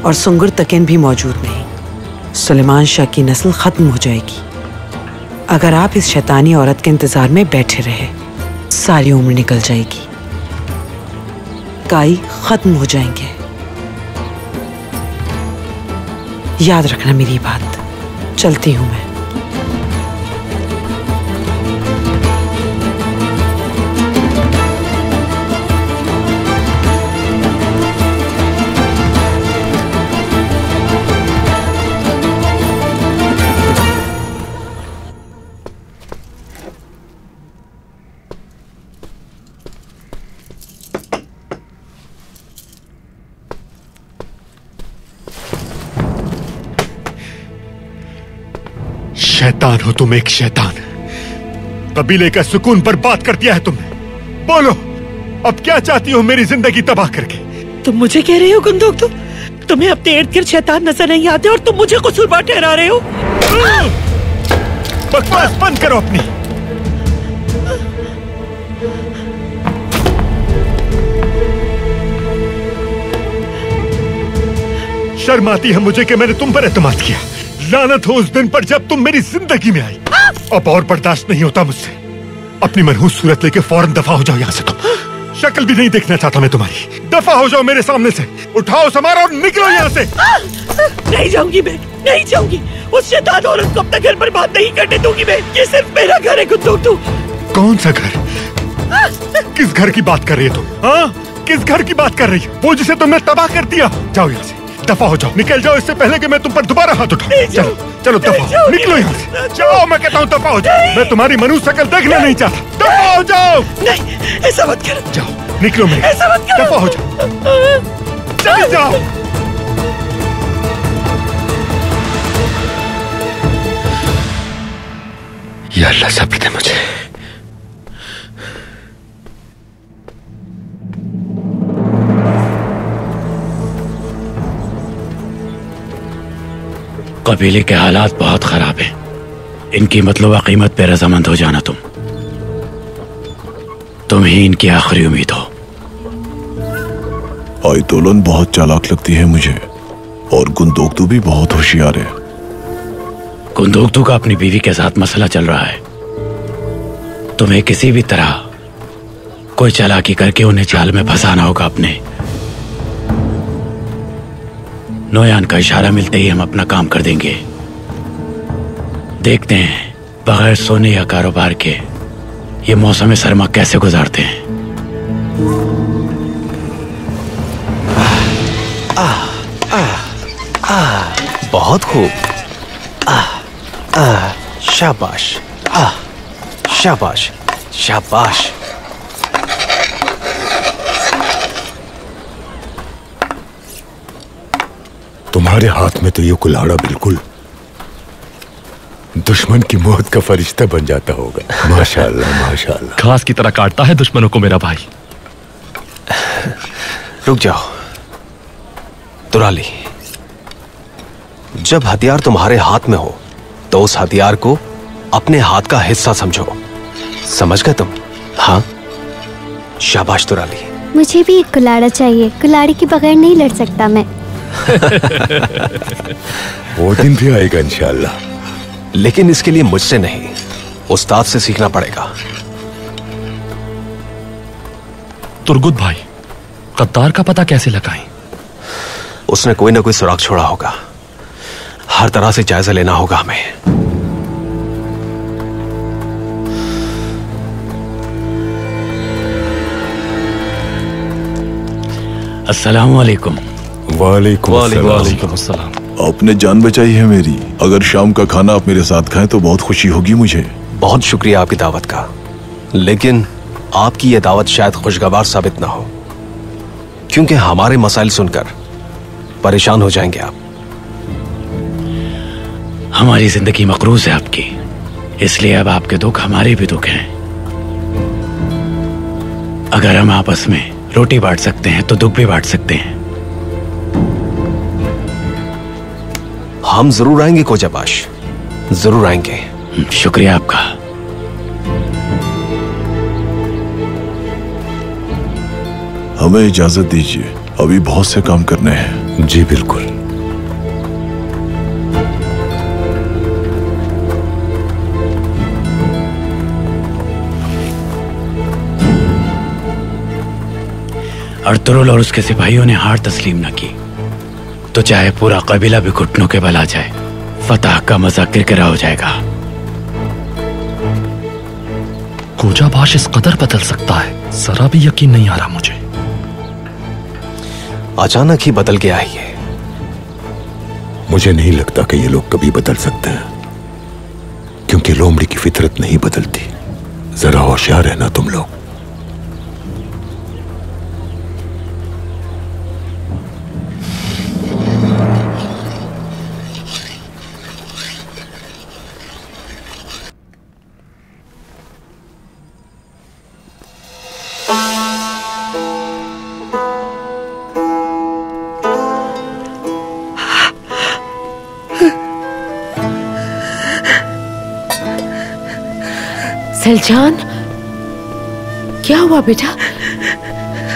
और सुंगर तकिन भी मौजूद नहीं। सुलेमान शाह की नस्ल खत्म हो जाएगी अगर आप इस शैतानी औरत के इंतजार में बैठे रहे। सारी उम्र निकल जाएगी, काई खत्म हो जाएंगे। याद रखना मेरी बात। चलती हूं मैं। शैतान हो तुम, एक शैतान। कबीले का सुकून बर्बाद कर दिया है तुमने। बोलो, अब क्या चाहती हो मेरी जिंदगी तबाह करके? तुम मुझे कह रहे हो गुंदुकदू, तुम्हें अपने इर्द गिर्द शैतान नजर नहीं आते और तुम मुझे कसूरवार ठहरा रहे हो? बकवास बंद करो अपनी। शर्म आती है मुझे कि मैंने तुम पर एतमाद किया। लानत हो उस दिन पर जब तुम मेरी जिंदगी में आई। अब और बर्दाश्त नहीं होता मुझसे। अपनी मनहूस सूरत लेके फौरन दफा हो जाओ यहाँ से। तुम शक्ल भी नहीं देखना चाहता मैं तुम्हारी। दफा हो जाओ मेरे सामने से। उठाओ सामान और निकलो यहाँ से। नहीं जाऊंगी मैं, नहीं जाऊंगी। उस शैतान औरत को अपना घर बर्बाद नहीं करने दूंगी मैं। ये सिर्फ मेरा घर है कुत्तू। तू कौन सा घर? किस घर की बात कर रही है तुम? हाँ, किस घर की बात कर रही है? वो जिसे तुमने तबाह कर दिया। जाओ यहाँ से, दफा हो जाओ, निकल जाओ इससे पहले कि मैं तुम पर दोबारा हाथ उठाऊं। चलो चलो दफा हो, निकलो यहाँ से। जाओ, मैं कहता हूँ दफा हो जाओ। मैं तुम्हारी मनुष्य शक्ल देखना नहीं चाहता। दफा हो जाओ। नहीं, ऐसा मत करो। जाओ, निकलो मेरे, ऐसा मत करो। दफा हो जाओ, चले जाओ। या अल्लाह सब्र दे मुझे। कबीले के हालात बहुत खराब हैं। इनकी मतलूबा कीमत पे रजामंद हो जाना तुम ही इनकी आखिरी उम्मीद हो। आयतोलन बहुत चालाक लगती है मुझे, और गुंदोकतू भी बहुत होशियार है। गुंदोकतू का अपनी बीवी के साथ मसला चल रहा है। तुम्हें किसी भी तरह कोई चालाकी करके उन्हें जाल में फंसाना होगा। अपने नोयान का इशारा मिलते ही हम अपना काम कर देंगे। देखते हैं बगैर सोने या कारोबार के ये मौसम सरमा कैसे गुजारते हैं। बहुत खूब। शाबाश, शाबाश, शाबाश। तुम्हारे हाथ में तो ये कुल्हाड़ा बिल्कुल दुश्मन की मौत का फरिश्ता बन जाता होगा। माशाअल्लाह, माशाअल्लाह। घास की तरह काटता है दुश्मनों को मेरा भाई। रुक जाओ दुराली, जब हथियार तुम्हारे हाथ में हो तो उस हथियार को अपने हाथ का हिस्सा समझो। समझ गए तुम? हाँ, शाबाश दुराली। मुझे भी एक कुल्हाड़ा चाहिए। कुल्हाड़ी के बगैर नहीं लड़ सकता मैं। वो दिन भी आएगा इंशाअल्लाह। लेकिन इसके लिए मुझसे नहीं, उस्ताद से सीखना पड़ेगा। तुर्गुत भाई, गद्दार का पता कैसे लगाएं? उसने कोई ना कोई सुराग छोड़ा होगा। हर तरह से जायजा लेना होगा हमें। अस्सलाम वालेकुम। वालेकुम अस्सलाम। आपने जान बचाई है मेरी। अगर शाम का खाना आप मेरे साथ खाएं तो बहुत खुशी होगी मुझे। बहुत शुक्रिया आपकी दावत का, लेकिन आपकी यह दावत शायद खुशगवार साबित ना हो, क्योंकि हमारे मसाइल सुनकर परेशान हो जाएंगे आप। हमारी जिंदगी मकरूज है आपकी, इसलिए अब आपके दुख हमारे भी दुख हैं। अगर हम आपस में रोटी बांट सकते हैं तो दुख भी बांट सकते हैं। हम जरूर आएंगे कोजाबाश, जरूर आएंगे। शुक्रिया आपका। हमें इजाजत दीजिए, अभी बहुत से काम करने हैं। जी बिल्कुल। अर्तुरुल और उसके सिपाहियों ने हार तस्लीम न की तो चाहे पूरा कबीला भी घुटनों के बल आ जाए, फतह का मजा किरकिरा हो जाएगा। कोजाबाश इस कदर बदल सकता है, जरा भी यकीन नहीं आ रहा मुझे। अचानक ही बदल गया है ये। मुझे नहीं लगता कि ये लोग कभी बदल सकते हैं, क्योंकि लोमड़ी की फितरत नहीं बदलती। जरा होशियार रहना तुम लोग। सलजान, क्या हुआ बेटा?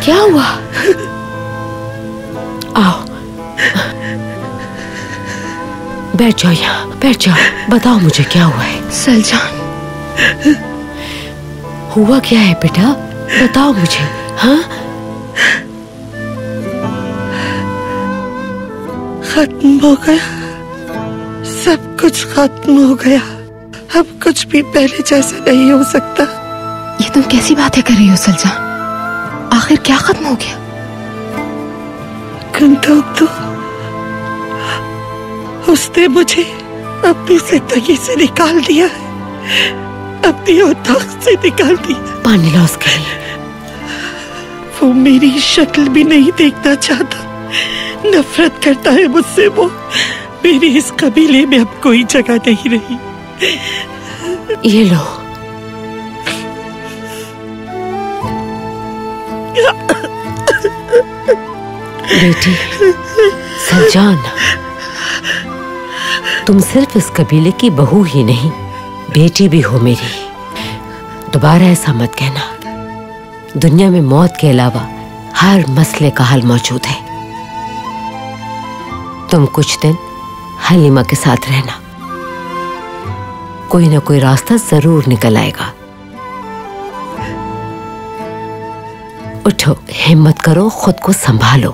क्या हुआ? आओ, बैठ जाओ यहाँ, बैठ जाओ। बताओ मुझे क्या हुआ है। सलजान, हुआ क्या है बेटा? बताओ मुझे। हाँ, खत्म हो गया, सब कुछ खत्म हो गया। अब कुछ भी पहले जैसा नहीं हो सकता। ये तुम कैसी बातें कर रही हो सलजान? आखिर क्या खत्म हो गया? कुंदूक तो उसने मुझे अपनी जिंदगी से निकाल दिया है, अपनी औताक से निकाल दिया। पानी ला उसके लिए। वो मेरी शक्ल भी नहीं देखना चाहता, नफरत करता है मुझसे। वो मेरे इस कबीले में अब कोई जगह नहीं रही। ये लो। बेटी सलजान, तुम सिर्फ इस कबीले की बहू ही नहीं, बेटी भी हो मेरी। दोबारा ऐसा मत कहना। दुनिया में मौत के अलावा हर मसले का हल मौजूद है। तुम कुछ दिन हलीमा के साथ रहना, कोई ना कोई रास्ता जरूर निकल आएगा। उठो, हिम्मत करो, खुद को संभालो,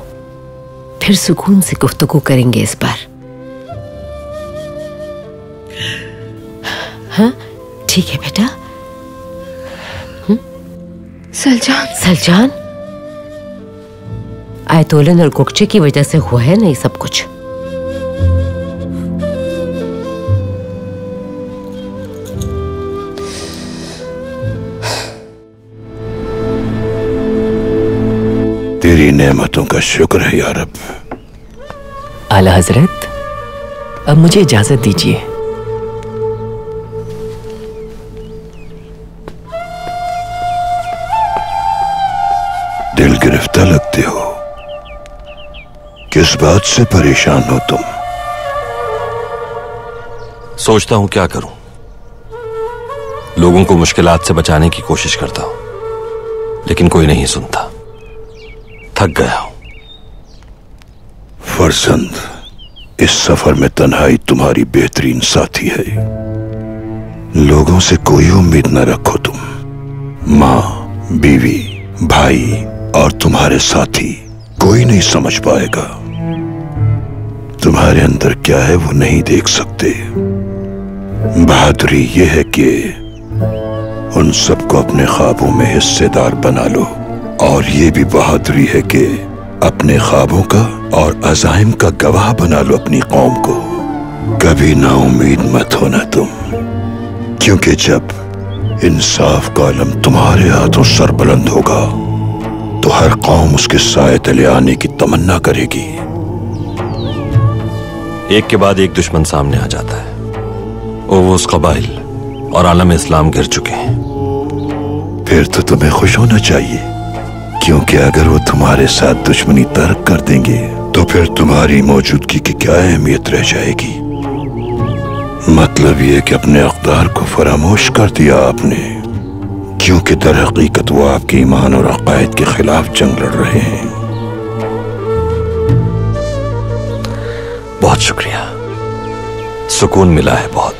फिर सुकून से गुफ्तगू करेंगे इस बार। हाँ ठीक है बेटा। सलजान, सलजान, आयतोलन और गुकचे की वजह से हुआ है ना ये सब कुछ। तेरी नेमतों का शुक्र है या रब। आला हजरत, अब मुझे इजाजत दीजिए। दिल गिरफ्ता लगते हो, किस बात से परेशान हो तुम? सोचता हूं क्या करूं। लोगों को मुश्किलात से बचाने की कोशिश करता हूं, लेकिन कोई नहीं सुनता। थक गया हूं। फरजंद, इस सफर में तन्हाई तुम्हारी बेहतरीन साथी है। लोगों से कोई उम्मीद न रखो तुम। माँ, बीवी, भाई और तुम्हारे साथी कोई नहीं समझ पाएगा। तुम्हारे अंदर क्या है वो नहीं देख सकते। बहादुरी ये है कि उन सबको अपने ख्वाबों में हिस्सेदार बना लो, और ये भी बहादुरी है कि अपने ख्वाबों का और अज़ाइम का गवाह बना लो अपनी कौम को। कभी नाउमीद मत होना तुम, क्योंकि जब इंसाफ का अलम तुम्हारे हाथों सरबुलंद होगा तो हर कौम उसके साए तले आने की तमन्ना करेगी। एक के बाद एक दुश्मन सामने आ जाता है। ओवस कबाइल और आलम इस्लाम गिर चुके हैं। फिर तो तुम्हें खुश होना चाहिए, क्योंकि अगर वो तुम्हारे साथ दुश्मनी तर्क कर देंगे तो फिर तुम्हारी मौजूदगी की क्या अहमियत रह जाएगी। मतलब ये कि अपने अक़दार को फरामोश कर दिया आपने, क्योंकि दर हकीकत वो आपके ईमान और अक़ायद के खिलाफ जंग लड़ रहे हैं। बहुत शुक्रिया, सुकून मिला है बहुत।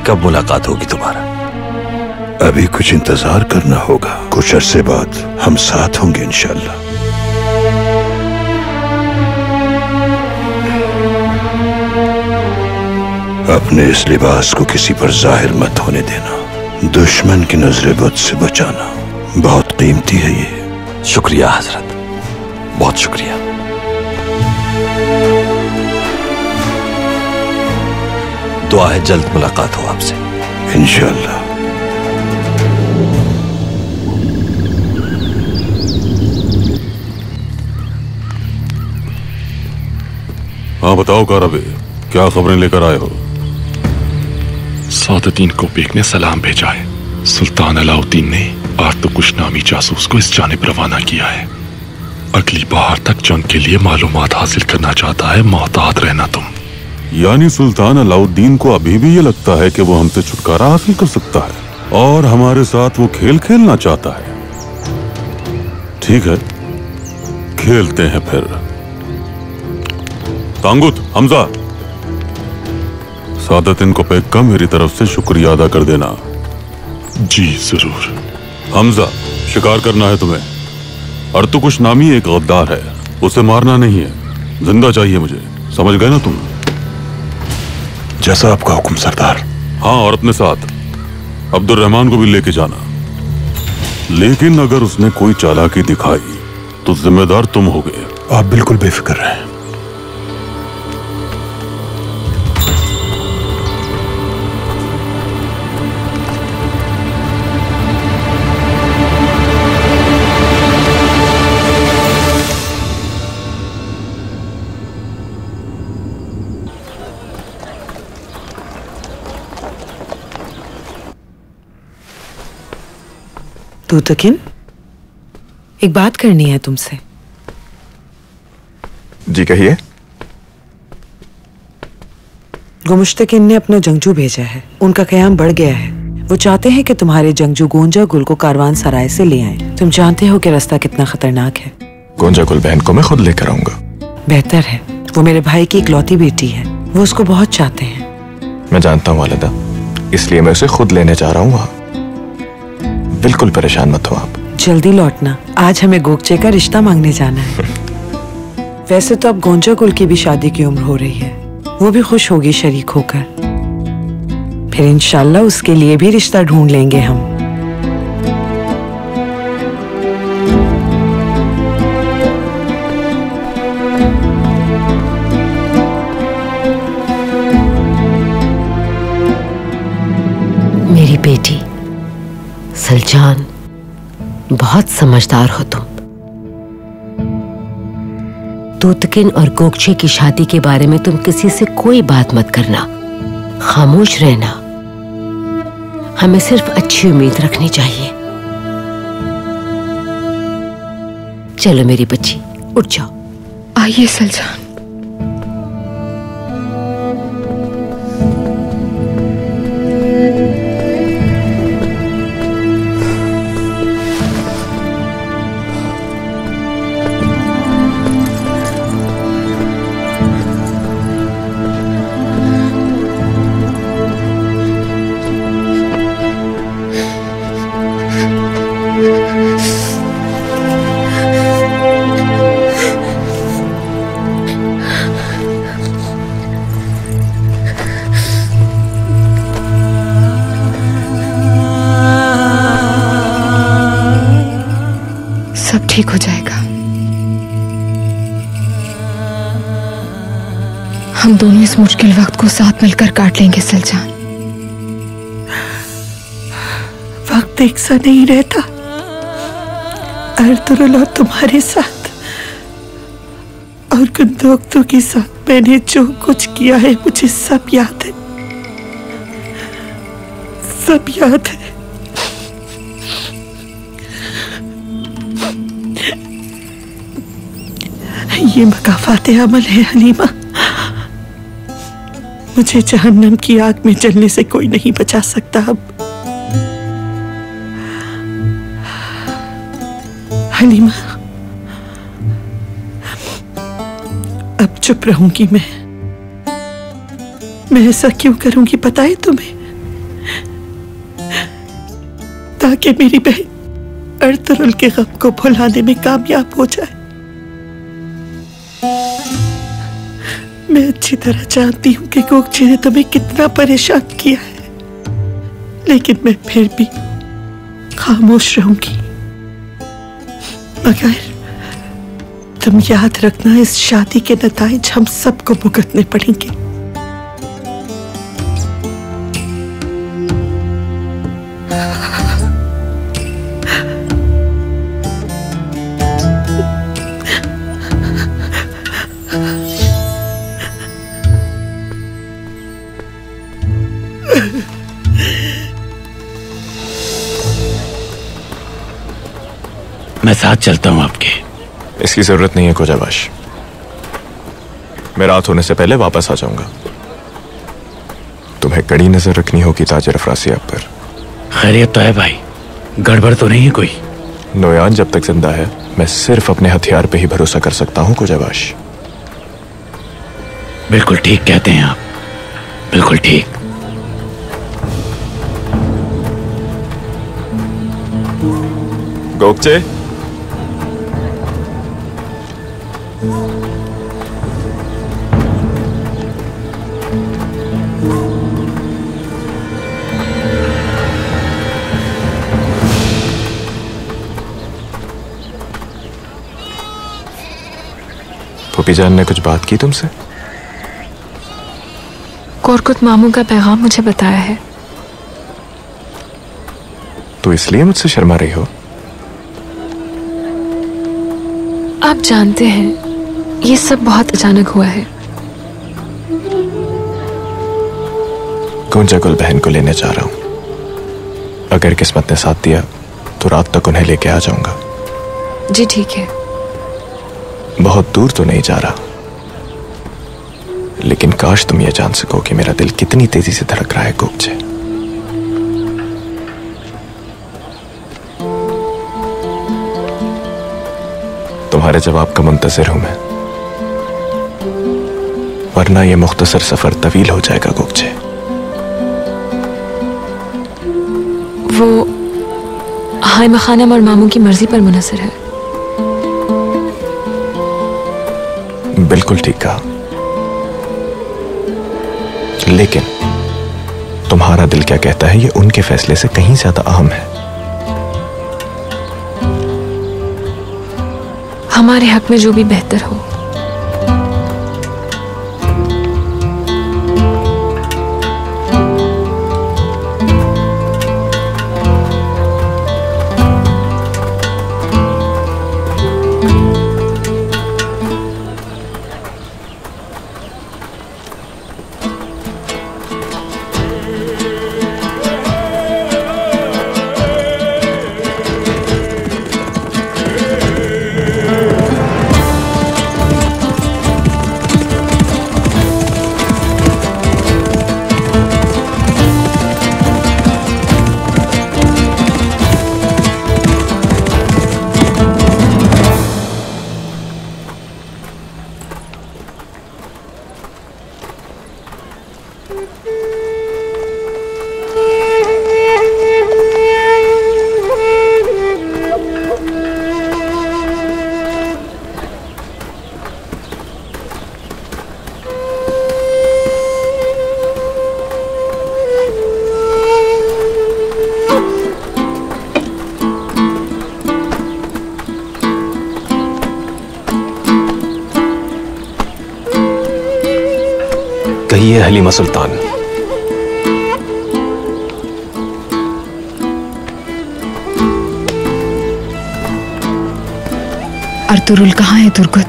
कब मुलाकात होगी दोबारा? अभी कुछ इंतजार करना होगा, कुछ अरसे बाद हम साथ होंगे इंशाल्लाह। अपने इस लिबास को किसी पर जाहिर मत होने देना। दुश्मन की नजर बद से बचाना बहुत कीमती है ये। शुक्रिया हजरत, बहुत शुक्रिया। दुआ है जल्द मुलाकात हो आपसे इंशाल्लाह। हाँ बताओ कारबे, क्या खबरें लेकर आए हो? सादुद्दीन को बेग ने सलाम भेजा है। सुल्तान अलाउद्दीन ने आर्तुकुश नामी जासूस को इस जानिब रवाना किया है। अगली बार तक जंग के लिए मालूमात हासिल करना चाहता है। मोहतात रहना तुम। यानी सुल्तान अलाउद्दीन को अभी भी ये लगता है कि वो हमसे छुटकारा हासिल कर सकता है और हमारे साथ वो खेल खेलना चाहता है। ठीक है, खेलते हैं फिर। तांगुत, हमजा, सादुद्दीन को पैक का मेरी तरफ से शुक्रिया अदा कर देना। जी जरूर। हमजा, शिकार करना है तुम्हें। अर्तुकुश नामी एक गद्दार है, उसे मारना नहीं है, जिंदा चाहिए मुझे, समझ गए ना तुम? जैसा आपका हुक्म सरदार। हाँ, और अपने साथ अब्दुर्रहमान को भी लेके जाना। लेकिन अगर उसने कोई चालाकी दिखाई तो जिम्मेदार तुम होगे। आप बिल्कुल बेफिक्र रहें। तूतकिन, एक बात करनी है तुमसे। जी कहिए। गुमुश्तकिन ने अपना जंगजू भेजा है, उनका क़याम बढ़ गया है। वो चाहते हैं कि तुम्हारे जंगजू गोंजा गुल को कारवान सराय से ले आएं। तुम जानते हो कि रास्ता कितना खतरनाक है। गोंजा गुल बहन को मैं खुद लेकर आऊंगा। बेहतर है, वो मेरे भाई की इकलौती बेटी है, वो उसको बहुत चाहते हैं। मैं जानता हूँ वालिदा, इसलिए मैं उसे खुद लेने जा रहा हूँ वहाँ। बिल्कुल परेशान मत हो आप। जल्दी लौटना, आज हमें गोगचे का रिश्ता मांगने जाना है। वैसे तो अब गोंजा गुल की भी शादी की उम्र हो रही है, वो भी खुश होगी शरीक होकर। फिर इंशाल्लाह उसके लिए भी रिश्ता ढूंढ लेंगे हम। मेरी बेटी सलजान, बहुत समझदार हो तुम। तूतकिन और गोगचे की शादी के बारे में तुम किसी से कोई बात मत करना, खामोश रहना। हमें सिर्फ अच्छी उम्मीद रखनी चाहिए। चलो मेरी बच्ची, उठ जाओ। आइए सलजान। सब ठीक हो जाएगा। हम दोनों इस मुश्किल वक्त को साथ मिलकर काट लेंगे सलजान। वक्त एक सा नहीं रहता। अर्तुगरुल और तुम्हारे साथ और गुंदोक्तों के साथ मैंने जो कुछ किया है मुझे सब याद है, सब याद है। ये मकाफात अमल है हलीमा। मुझे जहन्नम की आग में जलने से कोई नहीं बचा सकता। अब हलीमा, अब चुप रहूंगी मैं ऐसा क्यों करूंगी पता है तुम्हें? ताकि मेरी बहन अर्तुगरुल के गम को भुलाने में कामयाब हो जाए। मैं अच्छी तरह जानती हूँ कि गोगचे ने तुम्हें कितना परेशान किया है, लेकिन मैं फिर भी खामोश रहूंगी। मगर तुम याद रखना, इस शादी के नताइज हम सबको भुगतने पड़ेंगे। मैं साथ चलता हूं आपके। इसकी जरूरत नहीं है कोजाबाश, मैं रात होने से पहले वापस आ जाऊंगा। तुम्हें कड़ी नजर रखनी होगी ताजिर अफरासियाब पर। खैरियत तो है भाई, गड़बड़ तो नहीं है कोई? नोयान जब तक जिंदा है मैं सिर्फ अपने हथियार पे ही भरोसा कर सकता हूं कोजाबाश। बिल्कुल ठीक कहते हैं आप, बिल्कुल ठीक। गोगचे, फूफी जान ने कुछ बात की तुमसे? कोरकुत मामू का पैगाम मुझे बताया है। तो इसलिए मुझसे शर्मा रही हो? आप जानते हैं ये सब बहुत अचानक हुआ है। गुंजा गुल बहन को लेने जा रहा हूं। अगर किस्मत ने साथ दिया तो रात तक उन्हें लेके आ जाऊंगा। जी ठीक है। बहुत दूर तो नहीं जा रहा, लेकिन काश तुम ये जान सको कि मेरा दिल कितनी तेजी से धड़क रहा है गोगचे। तुम्हारे जवाब का मुंतजिर हूं मैं, वरना यह मुख्तसर सफर तवील हो जाएगा गोगचे। वो हाइमा खानम और मामू की मर्जी पर मुनहसर है। बिल्कुल ठीक कहा, लेकिन तुम्हारा दिल क्या कहता है ये उनके फैसले से कहीं ज्यादा अहम है। हमारे हक में जो भी बेहतर हो। कहिए हलीमा सुल्तान। अर्तुरुल कहाँ है तुर्गत?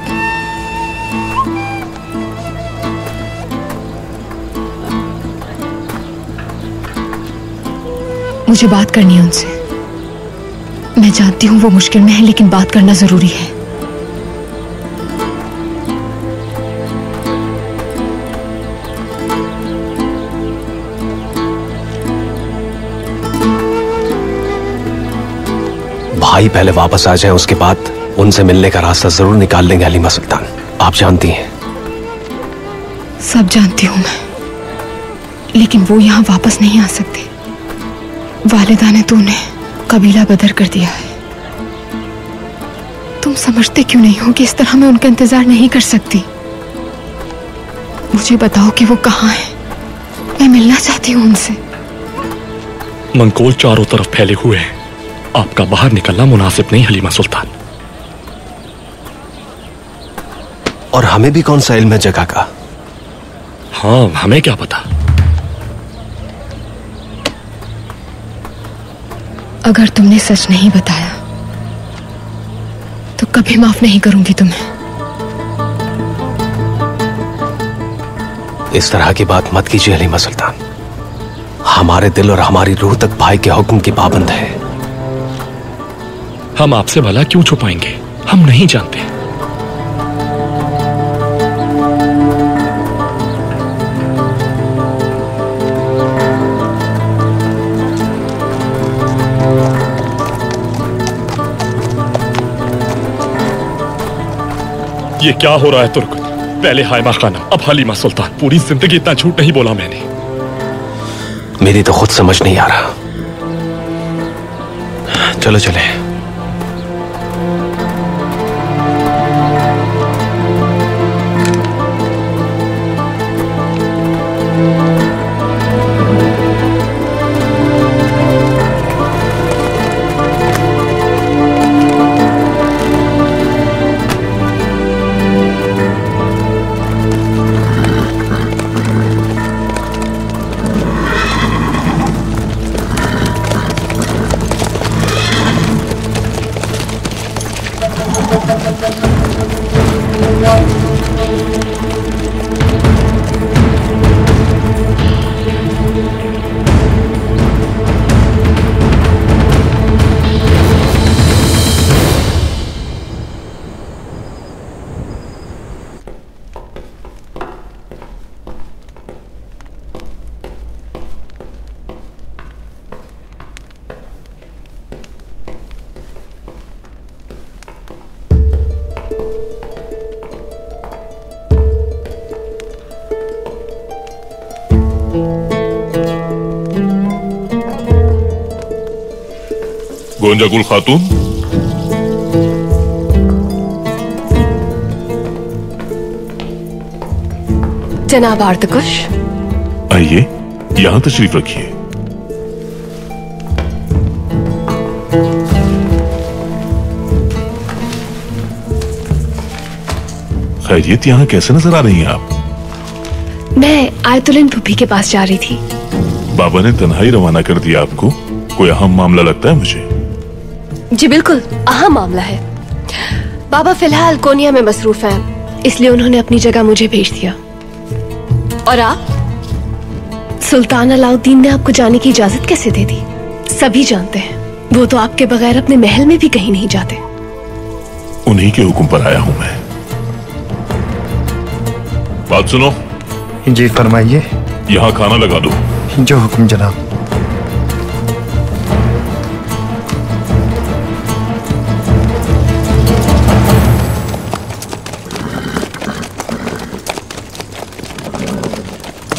मुझे बात करनी है उनसे। मैं जानती हूँ वो मुश्किल में है, लेकिन बात करना जरूरी है। भाई पहले वापस आ जाएं, उसके बाद उनसे मिलने का रास्ता जरूर निकाल लेंगे हलीमा सुल्तान। आप जानती हैं। सब जानती हूँ मैं, लेकिन वो यहाँ वापस नहीं आ सकते। वालिदा ने तो उन्हें कबीला बदर कर दिया है। तुम समझते क्यों नहीं हो कि इस तरह मैं उनका इंतजार नहीं कर सकती? मुझे बताओ कि वो कहाँ है। मैं मिलना चाहती हूँ उनसे। मंगोल चारों तरफ फैले हुए हैं। आपका बाहर निकलना मुनासिब नहीं हलीमा सुल्तान। और हमें भी कौन सा इल्म है जगह का? हाँ, हमें क्या पता। अगर तुमने सच नहीं बताया तो कभी माफ नहीं करूंगी तुम्हें। इस तरह की बात मत कीजिए हलीमा सुल्तान। हमारे दिल और हमारी रूह तक भाई के हुक्म की पाबंद है। हम आपसे भला क्यों छुपाएंगे? हम नहीं जानते। ये क्या हो रहा है तुर्क? पहले हाइमा खाना, अब हलीमा सुल्तान। पूरी जिंदगी इतना झूठ नहीं बोला मैंने। मेरी तो खुद समझ नहीं आ रहा। चलो चले। गोंजागुल खातून, जनाब आर्तकुश, आइए यहां तशरीफ रखिए। खैरियत, यहां कैसे नजर आ रही हैं आप? मैं आयतुलिन फूफी के पास जा रही थी। बाबा ने तन्हाई रवाना कर दिया आपको? कोई अहम मामला लगता है मुझे। जी बिल्कुल अहम मामला है। बाबा फिलहाल कोनिया में मसरूफ हैं, इसलिए उन्होंने अपनी जगह मुझे भेज दिया। और आप? सुल्तान अलाउद्दीन ने आपको जाने की इजाजत कैसे दे दी? सभी जानते हैं वो तो आपके बगैर अपने महल में भी कहीं नहीं जाते। उन्हीं के हुक्म पर आया हूं मैं। बात सुनो। जी फरमाइए। यहाँ खाना लगा दो। जो हुक्म जनाब।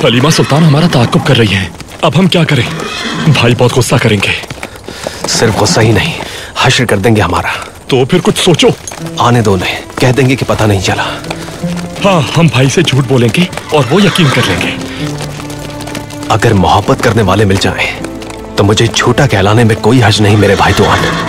हलीमा सुल्तान हमारा ताक़ुब कर रही है, अब हम क्या करें? भाई बहुत गुस्सा करेंगे। सिर्फ गुस्सा ही नहीं, हश्र कर देंगे हमारा। तो फिर कुछ सोचो। आने दो उन्हें, कह देंगे कि पता नहीं चला। हाँ, हम भाई से झूठ बोलेंगे और वो यकीन कर लेंगे। अगर मोहब्बत करने वाले मिल जाएं, तो मुझे झूठा कहलाने में कोई हर्ज नहीं मेरे भाई तुआन।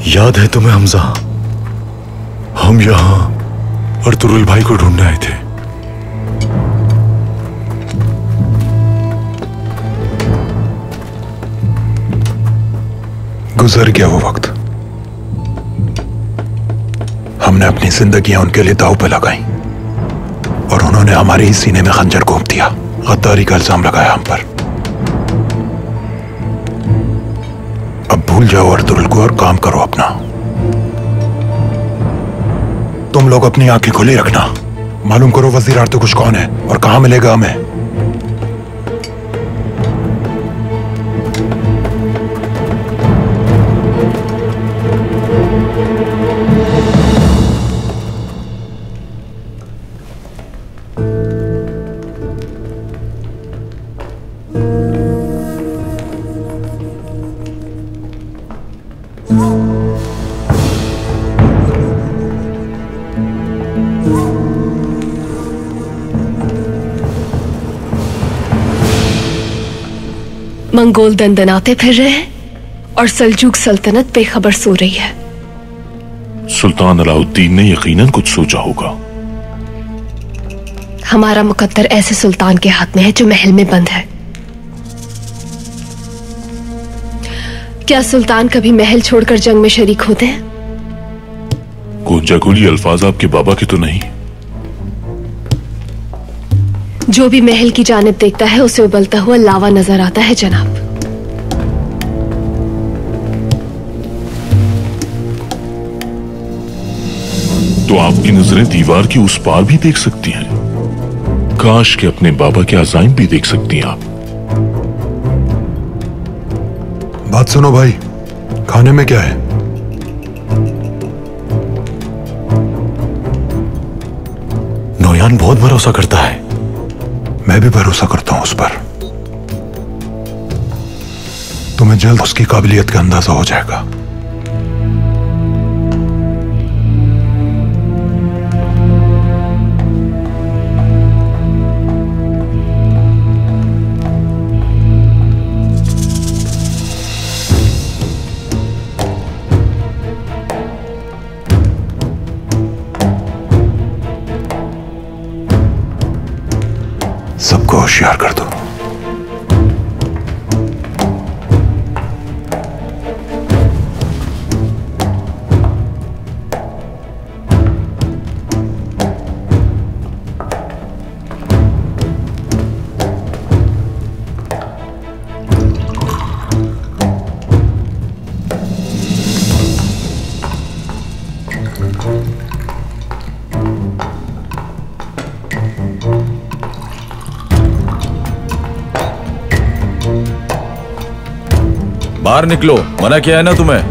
याद है तुम्हें हमजा? हम यहां अर्तुगरुल भाई को ढूंढने आए थे। गुजर गया वो वक्त। हमने अपनी जिंदगियां उनके लिए दांव पे लगाई और उन्होंने हमारे ही सीने में खंजर घोंप दिया। गद्दारी का इल्जाम लगाया हम पर। अब भूल जाओ अर्तुगरुल को और काम करो अपना। तुम लोग अपनी आंखें खुली रखना। मालूम करो वजीर आर्तुगरुल कौन है और कहां मिलेगा हमें। मंगोल दंदनाते फिर रहे हैं और सल्जूक सल्तनत बेखबर सो रही है। सुल्तान अलाउद्दीन ने यकीनन कुछ सोचा होगा। हमारा मुकद्दर ऐसे सुल्तान के हाथ में है जो महल में बंद है। क्या सुल्तान कभी महल छोड़कर जंग में शरीक होते हैं? गोंजागुल, ये अल्फाज आपके बाबा के तो नहीं? जो भी महल की जानिब देखता है उसे उबलता हुआ लावा नजर आता है जनाब। तो आपकी नजरें दीवार की उस पार भी देख सकती हैं। काश के अपने बाबा के अज़ाइम भी देख सकती हैं आप। बात सुनो भाई, खाने में क्या है? नोयान बहुत भरोसा करता है। मैं भी भरोसा करता हूं उस पर। तुम्हें जल्द उसकी काबिलियत का अंदाजा हो जाएगा। सबको होशियार कर दो। बाहर निकलो, मना किया है ना तुम्हें।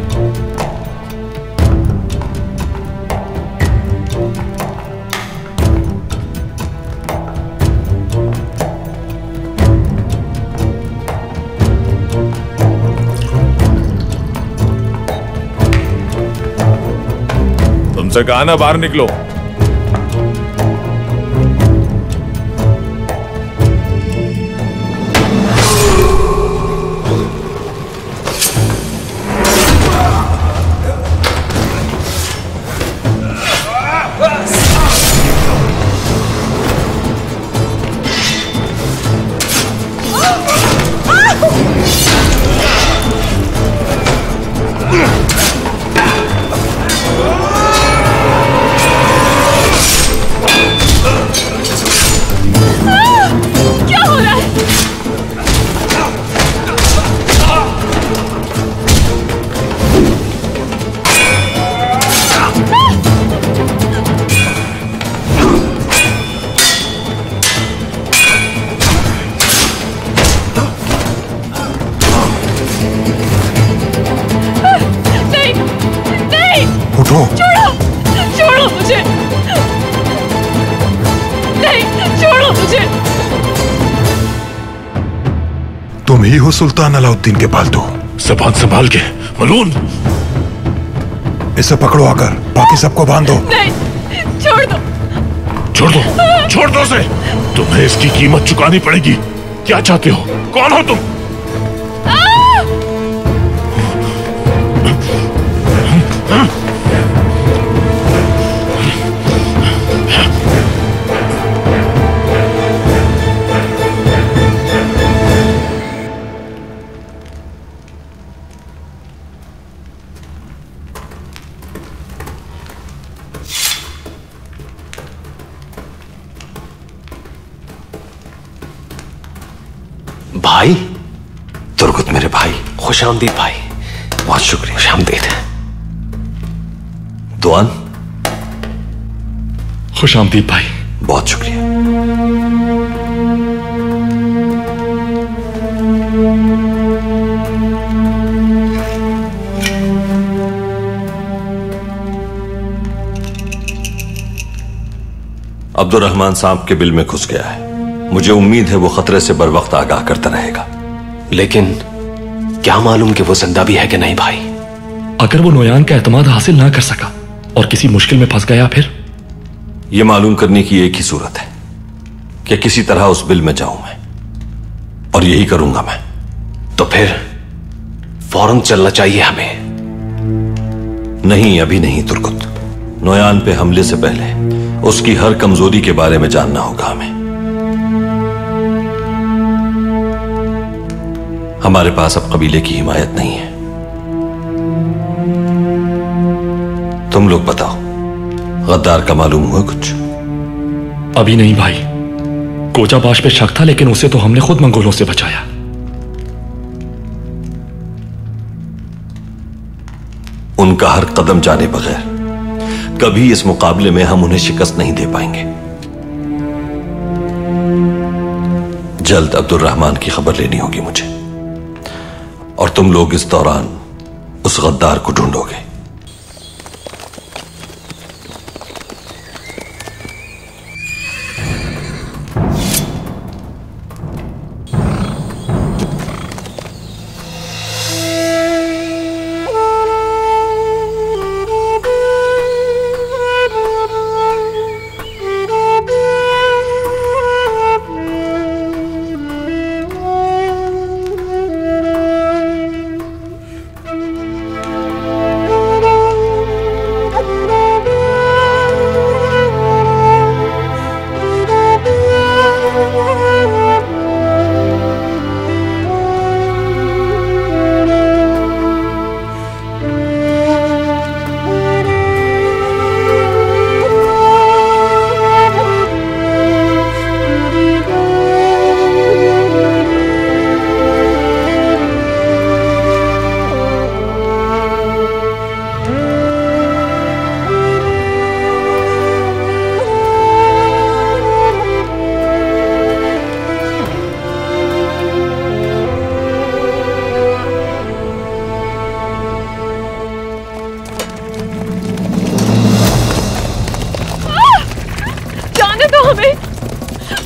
तुमसे कहा ना बाहर निकलो। तुम ही हो सुल्तान अलाउद्दीन के पालतू। ज़बान संभाल के मलून। इसे पकड़ो आकर, बाकी सबको बांध दो। नहीं, छोड़ दो। छोड़ दो, छोड़ दो उसे। तुम्हें इसकी कीमत चुकानी पड़ेगी। क्या चाहते हो? कौन हो तुम? भाई तुर्गुत, मेरे भाई। खुशामदीद भाई। बहुत शुक्रिया। खुशामदीद। दुआन। खुशामदीद भाई। बहुत शुक्रिया। अब्दुर्रहमान सांप के बिल में घुस गया है। मुझे उम्मीद है वो खतरे से बर वक्त आगाह करता रहेगा। लेकिन क्या मालूम कि वो जिंदा भी है कि नहीं भाई। अगर वो नोयान का एतमाद हासिल ना कर सका और किसी मुश्किल में फंस गया फिर? यह मालूम करने की एक ही सूरत है कि किसी तरह उस बिल में जाऊं मैं, और यही करूंगा मैं। तो फिर फौरन चलना चाहिए हमें। नहीं, अभी नहीं तुर्गुत। नोयान पे हमले से पहले उसकी हर कमजोरी के बारे में जानना होगा हमें। हमारे पास अब कबीले की हिमायत नहीं है। तुम लोग बताओ, गद्दार का मालूम हुआ कुछ? अभी नहीं भाई। कोचाबाश पे शक था, लेकिन उसे तो हमने खुद मंगोलों से बचाया। उनका हर कदम जाने बगैर कभी इस मुकाबले में हम उन्हें शिकस्त नहीं दे पाएंगे। जल्द अब्दुर्रहमान की खबर लेनी होगी मुझे, और तुम लोग इस दौरान उस गद्दार को ढूंढोगे।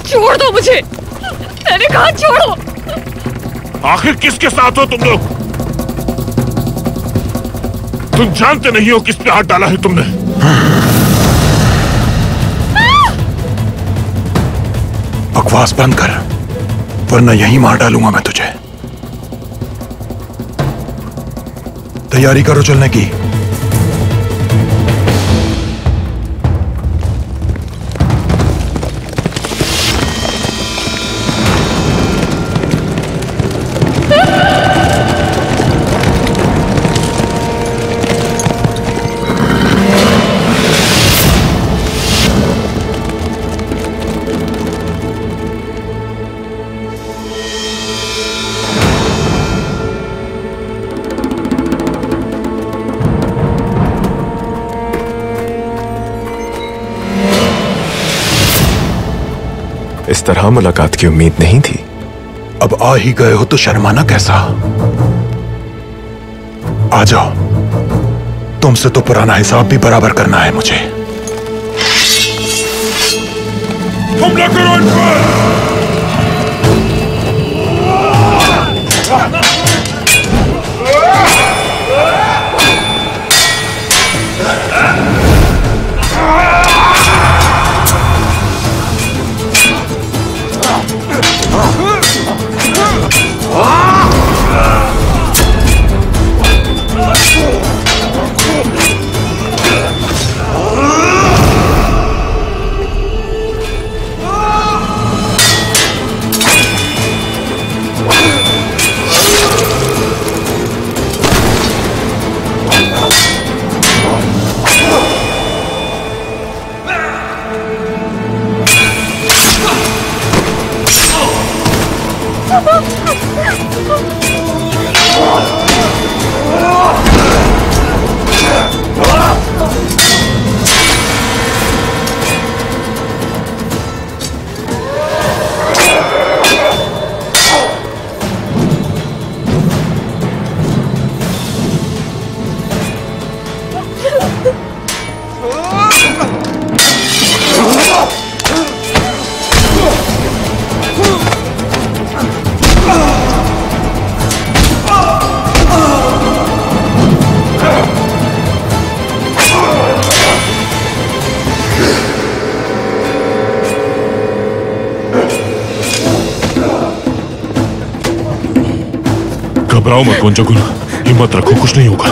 छोड़ दो मुझे, मैंने कहा छोड़ो। आखिर किसके साथ हो तुम लोग? तुम जानते नहीं हो किस पे हाथ डाला है तुमने। बकवास बंद कर, वरना यहीं मार डालूंगा मैं तुझे। तैयारी करो चलने की। इस तरह मुलाकात की उम्मीद नहीं थी। अब आ ही गए हो तो शर्माना कैसा? आ जाओ, तुमसे तो पुराना हिसाब भी बराबर करना है मुझे। हमला करो इन पर! घबराओ मत गोंजागुल, हिम्मत रखो, कुछ नहीं होगा।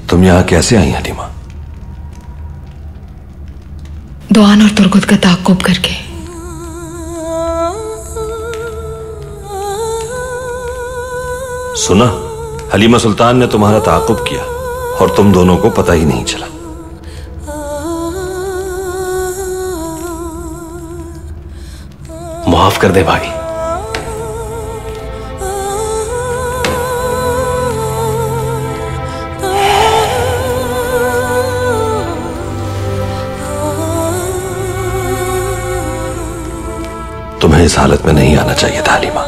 तुम यहां कैसे आई हलीमा? दोआन और तुर्गुत का ताक़ुब करके। सुना, हलीमा सुल्तान ने तुम्हारा ताक़ुब किया और तुम दोनों को पता ही नहीं चला। माफ कर दे भाई। तुम्हें इस हालत में नहीं आना चाहिए था हलीमा।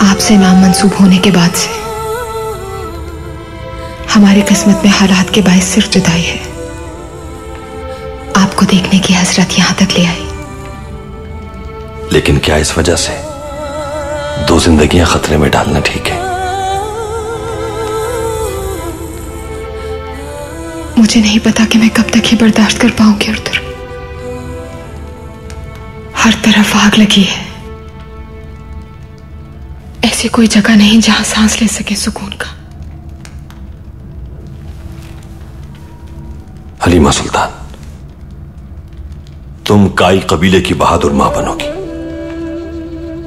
आपसे नाम मंसूब होने के बाद से हमारी किस्मत में हालात के बायस सिर्फ जुदाई है। आपको देखने की हसरत यहां तक ले आई। लेकिन क्या इस वजह से दो जिंदगियां खतरे में डालना ठीक है? मुझे नहीं पता कि मैं कब तक ही बर्दाश्त कर पाऊंगी। और हर तरफ आग लगी है। ऐसी कोई जगह नहीं जहां सांस ले सके सुकून का। हलीमा सुल्तान, तुम काई कबीले की बहादुर मां बनोगी।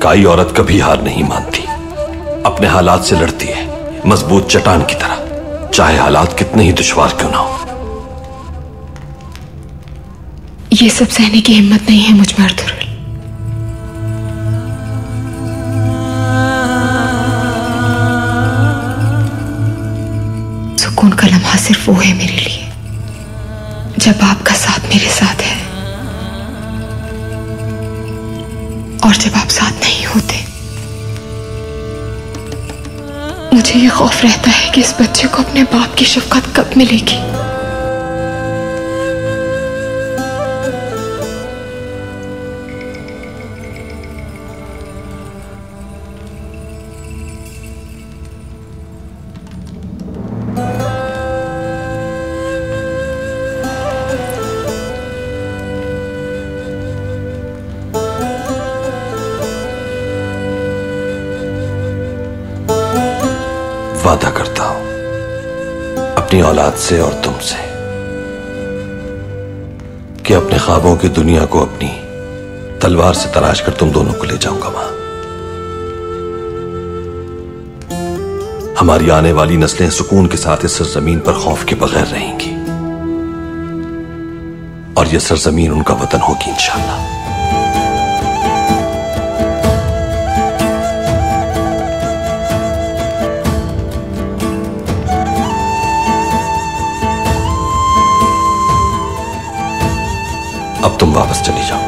काई औरत कभी हार नहीं मानती, अपने हालात से लड़ती है मजबूत चट्टान की तरह, चाहे हालात कितने ही दुश्वार क्यों ना हो। ये सब सहने की हिम्मत नहीं है मुझ में अर्तुगरुल। सुकून का लम्हा सिर्फ वो है मेरे लिए जब आपका साथ मेरे साथ है, और जब आप साथ नहीं होते मुझे ये खौफ रहता है कि इस बच्चे को अपने बाप की शफकत कब मिलेगी। वादा करता हूं अपनी औलाद से और तुमसे कि अपने ख्वाबों की दुनिया को अपनी तलवार से तराश कर तुम दोनों को ले जाऊंगा वहां। हमारी आने वाली नस्लें सुकून के साथ इस सरजमीन पर खौफ के बगैर रहेंगी और यह सरजमीन उनका वतन होगी इंशाअल्लाह। अब तुम वापस चली जाओ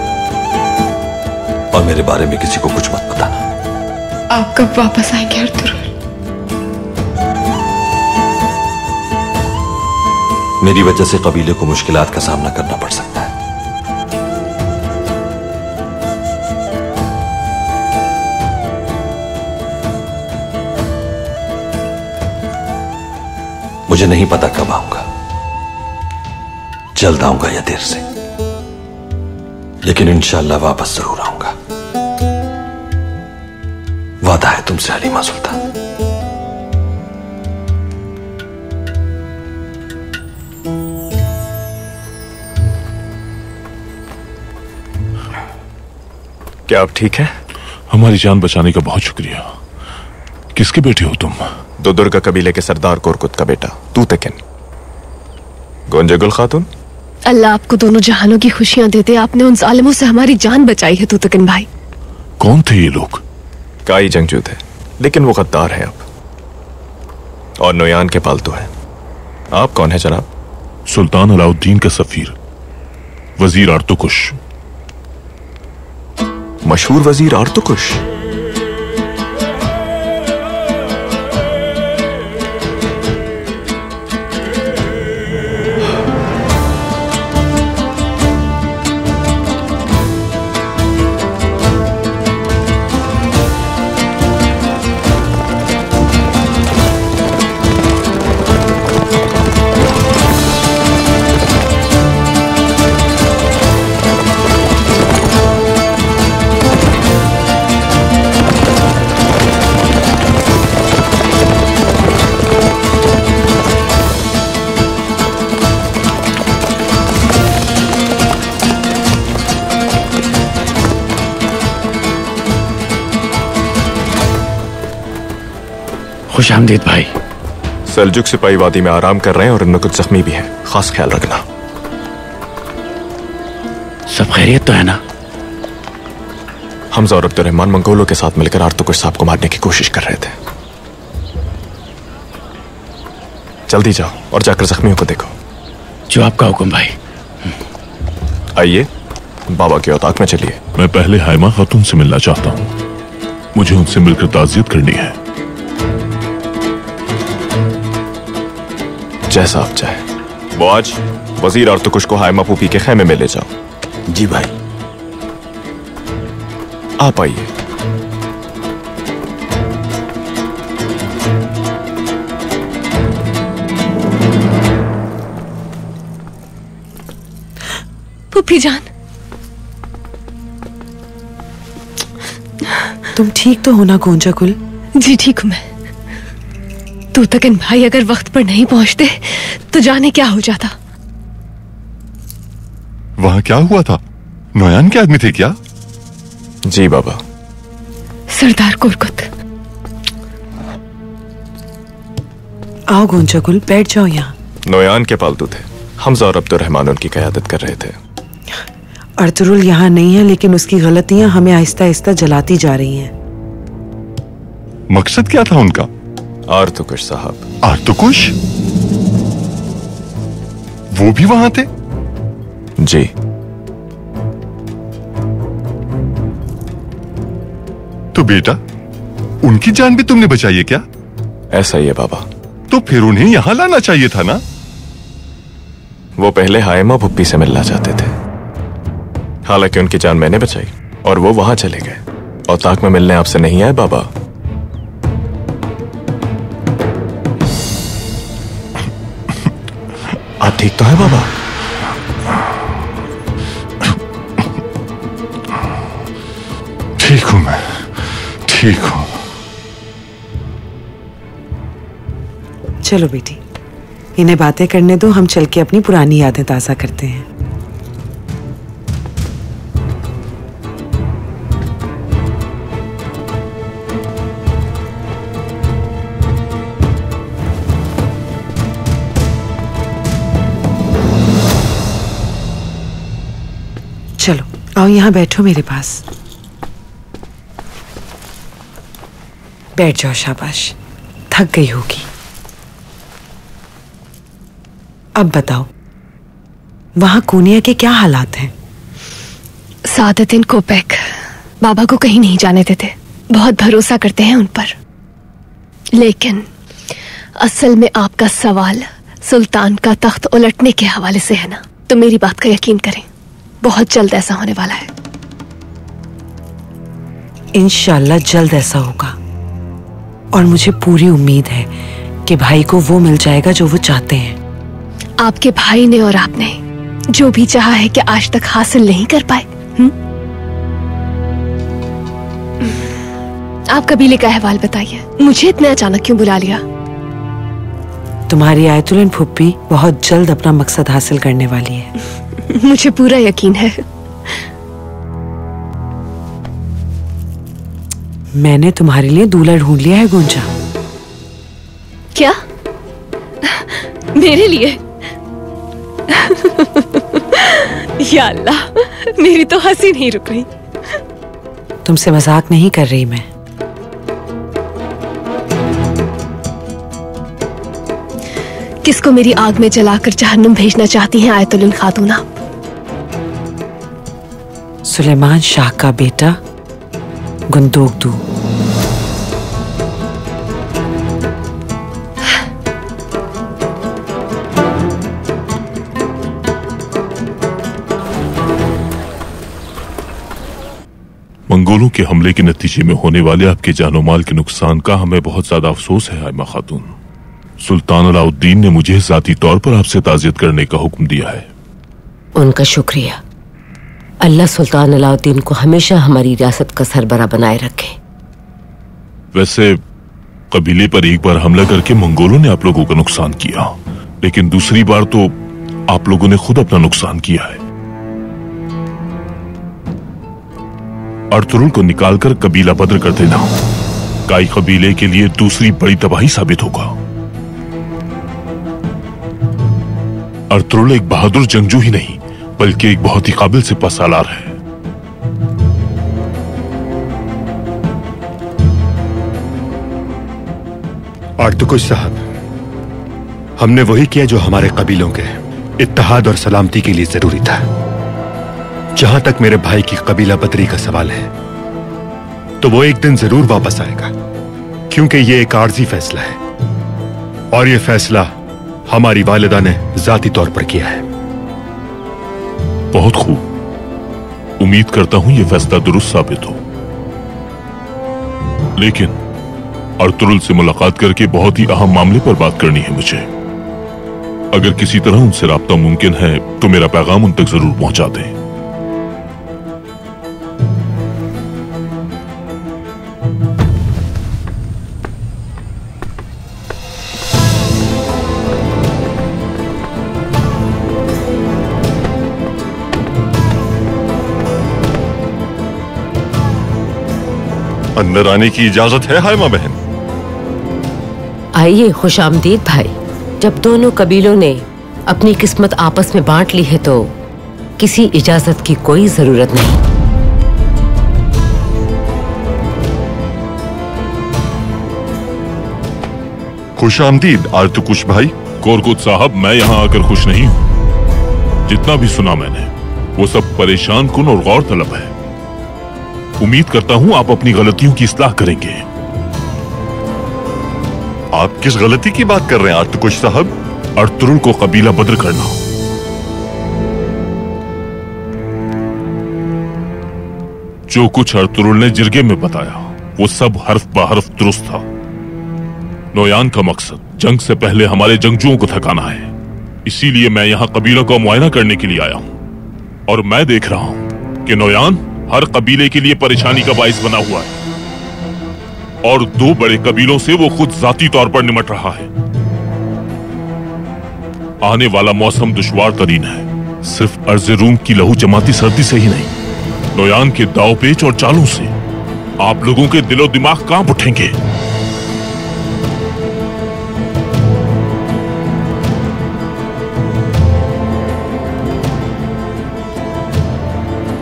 और मेरे बारे में किसी को कुछ मत बताना। आप कब वापस आएंगे अर्तुगरुल? मेरी वजह से कबीले को मुश्किलात का सामना करना पड़ सकता है। मुझे नहीं पता कब आऊंगा, जल्द आऊंगा या देर से, लेकिन इंशाअल्लाह वापस जरूर आऊंगा। वादा है तुमसे हलीमा सुल्तान। क्या आप ठीक हैं? हमारी जान बचाने का बहुत शुक्रिया। किसके बेटे हो तुम? दुर्गा कबीले के सरदार कोरकुत का बेटा तूतकिन। गोंजेगुल खातून, अल्लाह आपको दोनों जहानों की खुशियां देते। आपने उन जालिमों से हमारी जान बचाई है तूतकिन भाई। कौन थे ये लोग? काई जंगजू थे, लेकिन वो गद्दार है अब, और नोयान के पालतू है। आप कौन है जनाब? सुल्तान अलाउद्दीन का सफीर, वजीर आर्तुकुश। मशहूर वजीर आर्तुकुश? खुश आमदीद भाई। सल्जुक सिपाही वादी में आराम कर रहे हैं और उनमें कुछ जख्मी भी हैं, खास ख्याल रखना। सब खैरियत तो है ना? हमजा और अब्दुर्रहमान मंगोलों के साथ मिलकर आर्तुकुश साहब को मारने की कोशिश कर रहे थे। जल्दी जाओ और जाकर जख्मियों को देखो। जो आपका हुक्म भाई। आइए बाबा के औताक में चलिए। मैं पहले हाइमा खातून से मिलना चाहता हूँ, मुझे उनसे मिलकर ताज़ियत करनी है। जैसा आप चाहे। बोआज, वजीर आर्तुकुश को हाइमा पूपी के खैमे में ले जाओ। जी भाई। आप आइए। पुप्पी जान, तुम ठीक तो हो ना गोंजा कुल? जी ठीक हूं मैं। तू तक इन भाई अगर वक्त पर नहीं पहुंचते तो जाने क्या हो जाता। वहां क्या हुआ था? नोयान के आदमी थे क्या? जी बाबा। सरदार कुरकुत। आओ गोंजा कुल, बैठ जाओ यहाँ। नोयान के पालतू थे। हमजा और अब्दुर्रहमान उनकी क़यादत कर रहे थे। अर्तुरुल यहाँ नहीं है, लेकिन उसकी गलतियां हमें आहिस्ता आहिस्ता जलाती जा रही हैं। मकसद क्या था उनका? आर्तुकुश साहब। आर्तुकुश? वो भी वहां थे? जी। तो बेटा, उनकी जान भी तुमने बचाई है क्या? ऐसा ही है बाबा। तो फिर उन्हें यहां लाना चाहिए था ना? वो पहले हाइमा भुप्पी से मिलना चाहते थे, हालांकि उनकी जान मैंने बचाई और वो वहां चले गए। औताक में मिलने आपसे नहीं आए बाबा। आप ठीक तो है बाबा? ठीक हूं मैं, ठीक हूं। चलो बेटी, इन्हें बातें करने दो, हम चल के अपनी पुरानी यादें ताजा करते हैं। चलो आओ यहाँ बैठो मेरे पास। बैठ जाओ, शाबाश। थक गई होगी। अब बताओ, वहां कोनिया के क्या हालात हैं? सादतिन कोपेक बाबा को कहीं नहीं जाने देते, बहुत भरोसा करते हैं उन पर। लेकिन असल में आपका सवाल सुल्तान का तख्त उलटने के हवाले से है ना, तो मेरी बात का यकीन करें, बहुत जल्द ऐसा होने वाला है। इंशाल्लाह जल्द ऐसा होगा, और मुझे पूरी उम्मीद है कि भाई को वो मिल जाएगा जो वो चाहते हैं। आपके भाई ने और आपने जो भी चाहा है कि आज तक हासिल नहीं कर पाए। आप कबीले का अहवाल बताइए, मुझे इतने अचानक क्यों बुला लिया? तुम्हारी आयतुलन फुप्पी बहुत जल्द अपना मकसद हासिल करने वाली है। मुझे पूरा यकीन है। मैंने तुम्हारे लिए दूल्हा ढूंढ लिया है गुंजा। क्या? मेरे लिए? या अल्लाह, मेरी तो हंसी नहीं रुक रही। तुमसे मजाक नहीं कर रही मैं। किसको मेरी आग में जलाकर जहन्नुम भेजना चाहती हैं आयतुल्लाह खातून आप? सुलेमान शाह का बेटा गुंदोगदू। मंगोलों के हमले के नतीजे में होने वाले आपके जानो माल के नुकसान का हमें बहुत ज्यादा अफसोस है हाइमा खातून। सुल्तान अलाउद्दीन ने मुझे जाती तौर पर आपसे ताज़ियत करने का हुक्म दिया है। उनका शुक्रिया। अल्लाह सुल्तान अलाउद्दीन को हमेशा हमारी रियासत का सरबरा बनाए रखे। वैसे कबीले पर एक बार हमला करके मंगोलों ने आप लोगों का नुकसान किया, लेकिन दूसरी बार तो आप लोगों ने खुद अपना नुकसान किया है। अर्तुरुल को निकालकर कबीला बद्र कर देना काई कबीले के लिए दूसरी बड़ी तबाही साबित होगा। अर्तुरुल एक बहादुर जंगजू ही नहीं बल्कि एक बहुत ही काबिल सिपह सालार है। आर्तुकुश साहब, हमने वही किया जो हमारे कबीलों के इत्तेहाद और सलामती के लिए जरूरी था। जहां तक मेरे भाई की कबीला बदरी का सवाल है, तो वो एक दिन जरूर वापस आएगा, क्योंकि ये एक आर्जी फैसला है और ये फैसला हमारी वालिदा ने जाती तौर पर किया है। बहुत खूब। उम्मीद करता हूं यह फैसला दुरुस्त साबित हो। लेकिन अर्तुरुल से मुलाकात करके बहुत ही अहम मामले पर बात करनी है मुझे। अगर किसी तरह उनसे राब्ता मुमकिन है तो मेरा पैगाम उन तक जरूर पहुंचा दें। अंदर आने की इजाजत है हायमा बहन? आइए खुशामदीद भाई। जब दोनों कबीलों ने अपनी किस्मत आपस में बांट ली है तो किसी इजाजत की कोई जरूरत नहीं। खुशामदीद आर्तुकुश भाई। कोरकुत साहब, मैं यहाँ आकर खुश नहीं हूँ। जितना भी सुना मैंने वो सब परेशान कुन और गौर तलब है। उम्मीद करता हूँ आप अपनी गलतियों की इस्लाह करेंगे। आप किस गलती की बात कर रहे हैं आर्तुकुश साहब? अर्तुरुल को कबीला बद्र करना। जो कुछ अर्तुरुल ने जिरगे में बताया वो सब हर्फ बहर्फ दुरुस्त था। नोयान का मकसद जंग से पहले हमारे जंगजुओं को थकाना है। इसीलिए मैं यहाँ कबीलों का मुआयना करने के लिए आया हूँ और मैं देख रहा हूँ कि नोयान हर कबीले के लिए परेशानी का बाइस बना हुआ है और दो बड़े कबीलों से वो खुद जाती तौर पर निमट रहा है। आने वाला मौसम दुश्वार तरीन है। सिर्फ अर्ज़े रूम की लहू जमाती सर्दी से ही नहीं, नोयान के दाव पेच और चालों से आप लोगों के दिलो दिमाग कांप उठेंगे।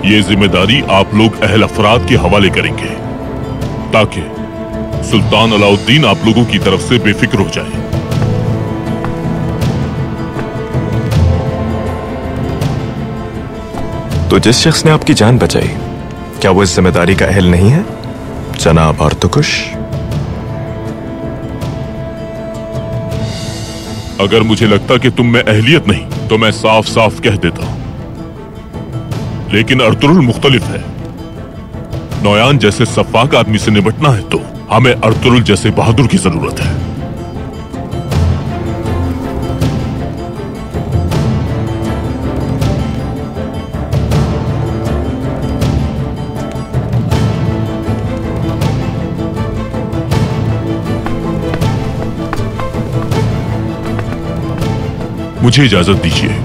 ये जिम्मेदारी आप लोग अहल अफराद के हवाले करेंगे ताकि सुल्तान अलाउद्दीन आप लोगों की तरफ से बेफिक्र हो जाए। तो जिस शख्स ने आपकी जान बचाई, क्या वो इस जिम्मेदारी का अहल नहीं है, जनाब आर्तुकुश? अगर मुझे लगता कि तुम में अहलियत नहीं तो मैं साफ साफ कह देता। लेकिन अर्तुरुल मुख्तलिफ है। नोयान जैसे सफाक आदमी से निपटना है तो हमें अर्तुरुल जैसे बहादुर की जरूरत है। मुझे इजाजत दीजिए।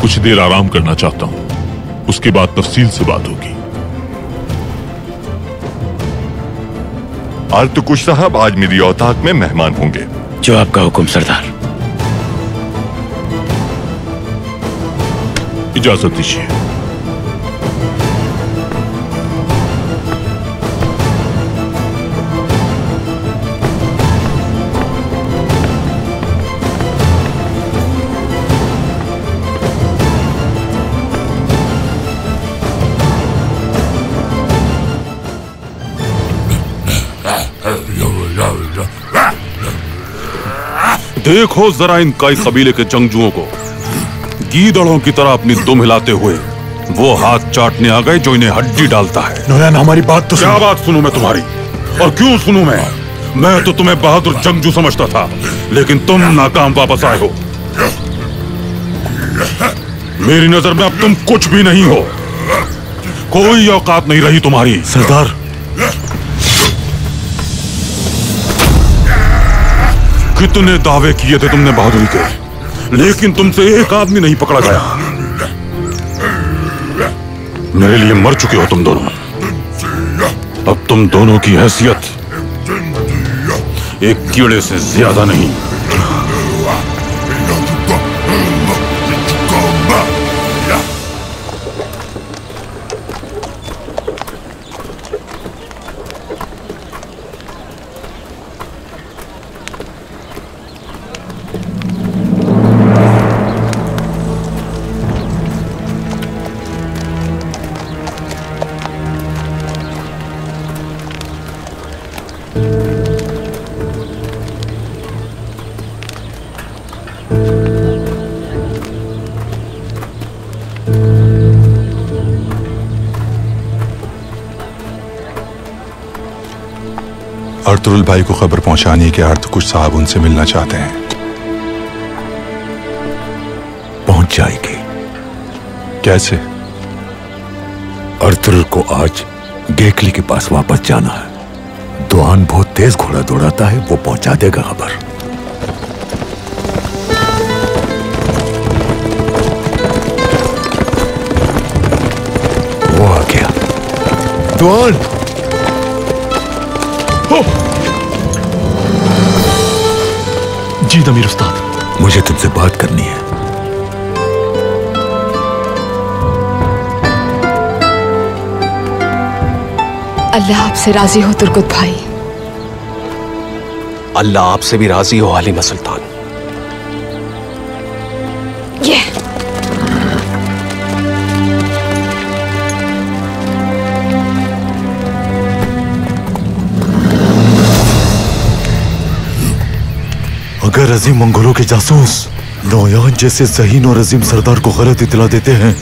कुछ देर आराम करना चाहता हूं, उसके बाद तफसील से बात होगी। आर्तुकुश साहब आज मेरी औताक में मेहमान होंगे। जो आपका हुक्म सरदार। इजाजत दीजिए। देखो जरा इन काई कबीले के जंगजुओं को, गीदड़ों की तरह अपनी दुम हिलाते हुए वो हाथ चाटने आ गए जो इन्हें हड्डी डालता है। नोयान, हमारी बात तो क्या बात सुनूं मैं तुम्हारी? और क्यों सुनूं मैं? मैं तो तुम्हें बहादुर जंगजू समझता था, लेकिन तुम नाकाम वापस आए हो। मेरी नजर में अब तुम कुछ भी नहीं हो। कोई औकात नहीं रही तुम्हारी। सरदार, कितने दावे किए थे तुमने बहादुरी के, लेकिन तुमसे एक आदमी नहीं पकड़ा गया। मेरे लिए मर चुके हो तुम दोनों। अब तुम दोनों की हैसियत एक कीड़े से ज्यादा नहीं। अर्तुरुल भाई को खबर पहुंचाने के अर्थ कुछ साहब उनसे मिलना चाहते हैं। पहुंच जाएगी। कैसे? अर्तुरुल को आज गेकली के पास वापस जाना है। दुआन बहुत तेज घोड़ा दौड़ाता है, वो पहुंचा देगा खबर। वो आ गया। दुआन! जी दमीर उस्ताद, मुझे तुमसे बात करनी है। अल्लाह आपसे राजी हो तुर्कुत भाई। अल्लाह आपसे भी राजी हो हालिमा सुल्तान। ये अगर अजीम मंगोलों के जासूस नौयान जैसे ज़हीन और अजीम सरदार को गलत इतला देते हैं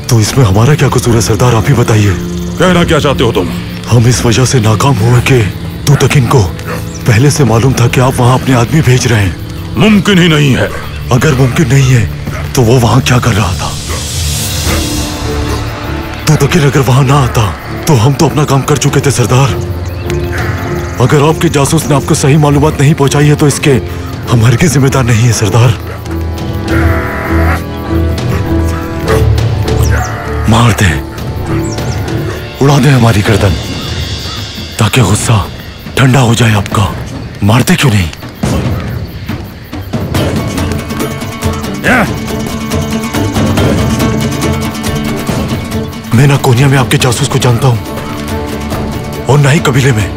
तो इसमें हमारा क्या कसूर है सरदार? आप ही बताइए। कहना क्या चाहते हो तुम? हम इस वजह से नाकाम हुए कि तूतकिन को पहले से मालूम था कि आप वहाँ अपने आदमी भेज रहे हैं। मुमकिन ही नहीं है। अगर मुमकिन नहीं है तो वो वहाँ क्या कर रहा था? तूतकिन अगर वहाँ ना आता तो हम तो अपना काम कर चुके थे सरदार। अगर आपके जासूस ने आपको सही मालूमात नहीं पहुंचाई है तो इसके हम हरगिज़ जिम्मेदार नहीं है सरदार। मार दे, उड़ा दे हमारी गर्दन ताकि गुस्सा ठंडा हो जाए आपका। मारते क्यों नहीं? मैं ना कोनिया में आपके जासूस को जानता हूं और ना ही कबीले में,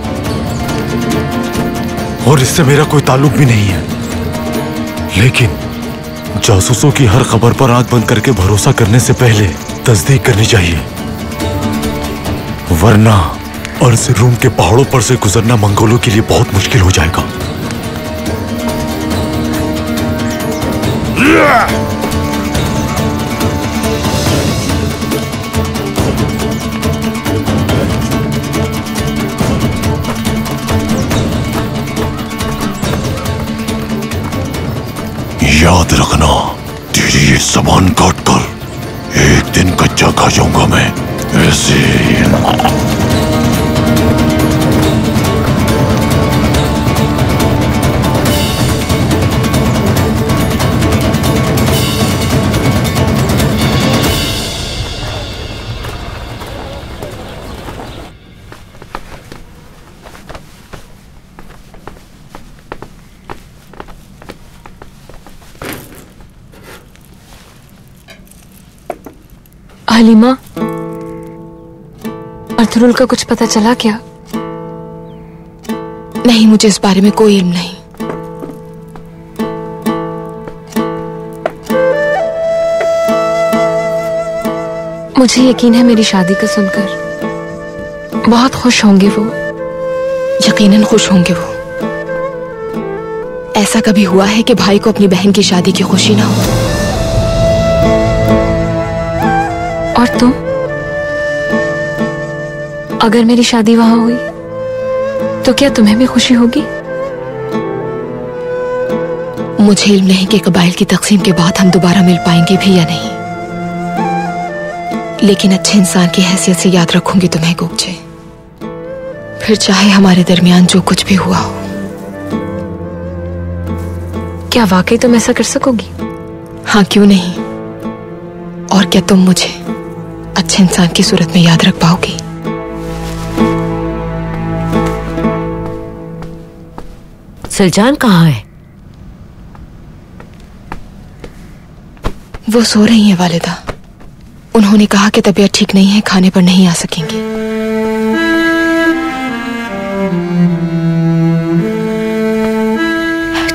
और इससे मेरा कोई ताल्लुक भी नहीं है। लेकिन जासूसों की हर खबर पर आंख बंद करके भरोसा करने से पहले तस्दीक करनी चाहिए, वरना अर्ज़ रूम के पहाड़ों पर से गुजरना मंगोलों के लिए बहुत मुश्किल हो जाएगा। याद रखना, तेरी ये सामान काट कर एक दिन कच्चा खा जाऊंगा मैं ऐसे। हलीमा, अर्तुरुल का कुछ पता चला क्या? नहीं, मुझे इस बारे में कोई इल्म नहीं। मुझे यकीन है मेरी शादी का सुनकर बहुत खुश होंगे वो। यकीनन खुश होंगे वो। ऐसा कभी हुआ है कि भाई को अपनी बहन की शादी की खुशी ना हो? और तुम? अगर मेरी शादी वहां हुई तो क्या तुम्हें भी खुशी होगी? मुझे इल्म नहीं कि कबाइल की तकसीम के बाद हम दोबारा मिल पाएंगे भी या नहीं, लेकिन अच्छे इंसान की हैसियत से याद रखूंगी तुम्हें गोगचे, फिर चाहे हमारे दरमियान जो कुछ भी हुआ हो। क्या वाकई तुम ऐसा कर सकोगी? हाँ, क्यों नहीं। और क्या तुम मुझे अच्छे इंसान की सूरत में याद रख पाओगी? सुल्तान कहाँ है? वो सो रही हैं वालिदा। उन्होंने कहा कि तबीयत ठीक नहीं है, खाने पर नहीं आ सकेंगी।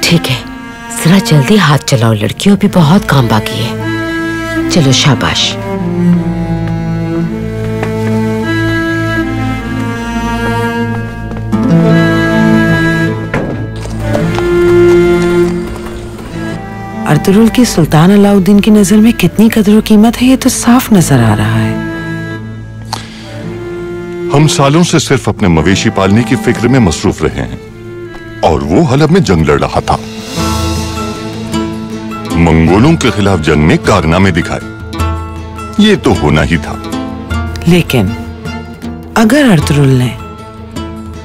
ठीक है, जरा जल्दी हाथ चलाओ लड़कियों, अभी बहुत काम बाकी है। चलो शाबाश। अर्तुरुल की सुल्तान अलाउद्दीन की नजर में कितनी कदर कीमत है, ये तो साफ नजर आ रहा है। हम सालों से सिर्फ अपने मवेशी पालने की फिक्र में मसरूफ रहे हैं और वो हलब में जंग लड़ रहा था। मंगोलों के खिलाफ जंग में कारनामे दिखाए, ये तो होना ही था। लेकिन अगर अर्तुरुल ने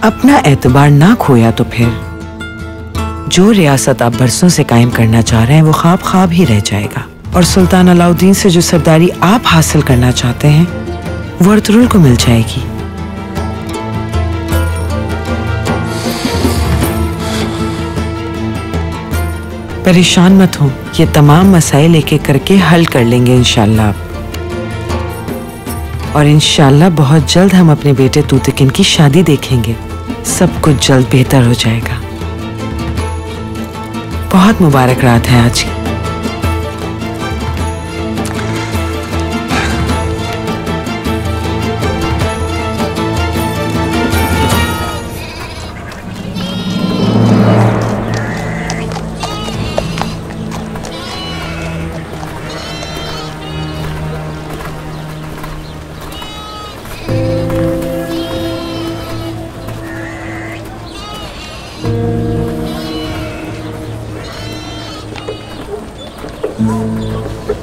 अपना एतबार ना खोया तो फिर जो रियासत आप बरसों से कायम करना चाह रहे हैं वो ख्वाब ख्वाब ही रह जाएगा, और सुल्तान अलाउद्दीन से जो सरदारी आप हासिल करना चाहते हैं वो अर्तुरुल को मिल जाएगी। परेशान मत हो, ये तमाम मसाइल एक एक करके हल कर लेंगे इंशाल्लाह। और इंशाल्लाह बहुत जल्द हम अपने बेटे तूतकिन की शादी देखेंगे। सब कुछ जल्द बेहतर हो जाएगा। बहुत मुबारक रात है आज की।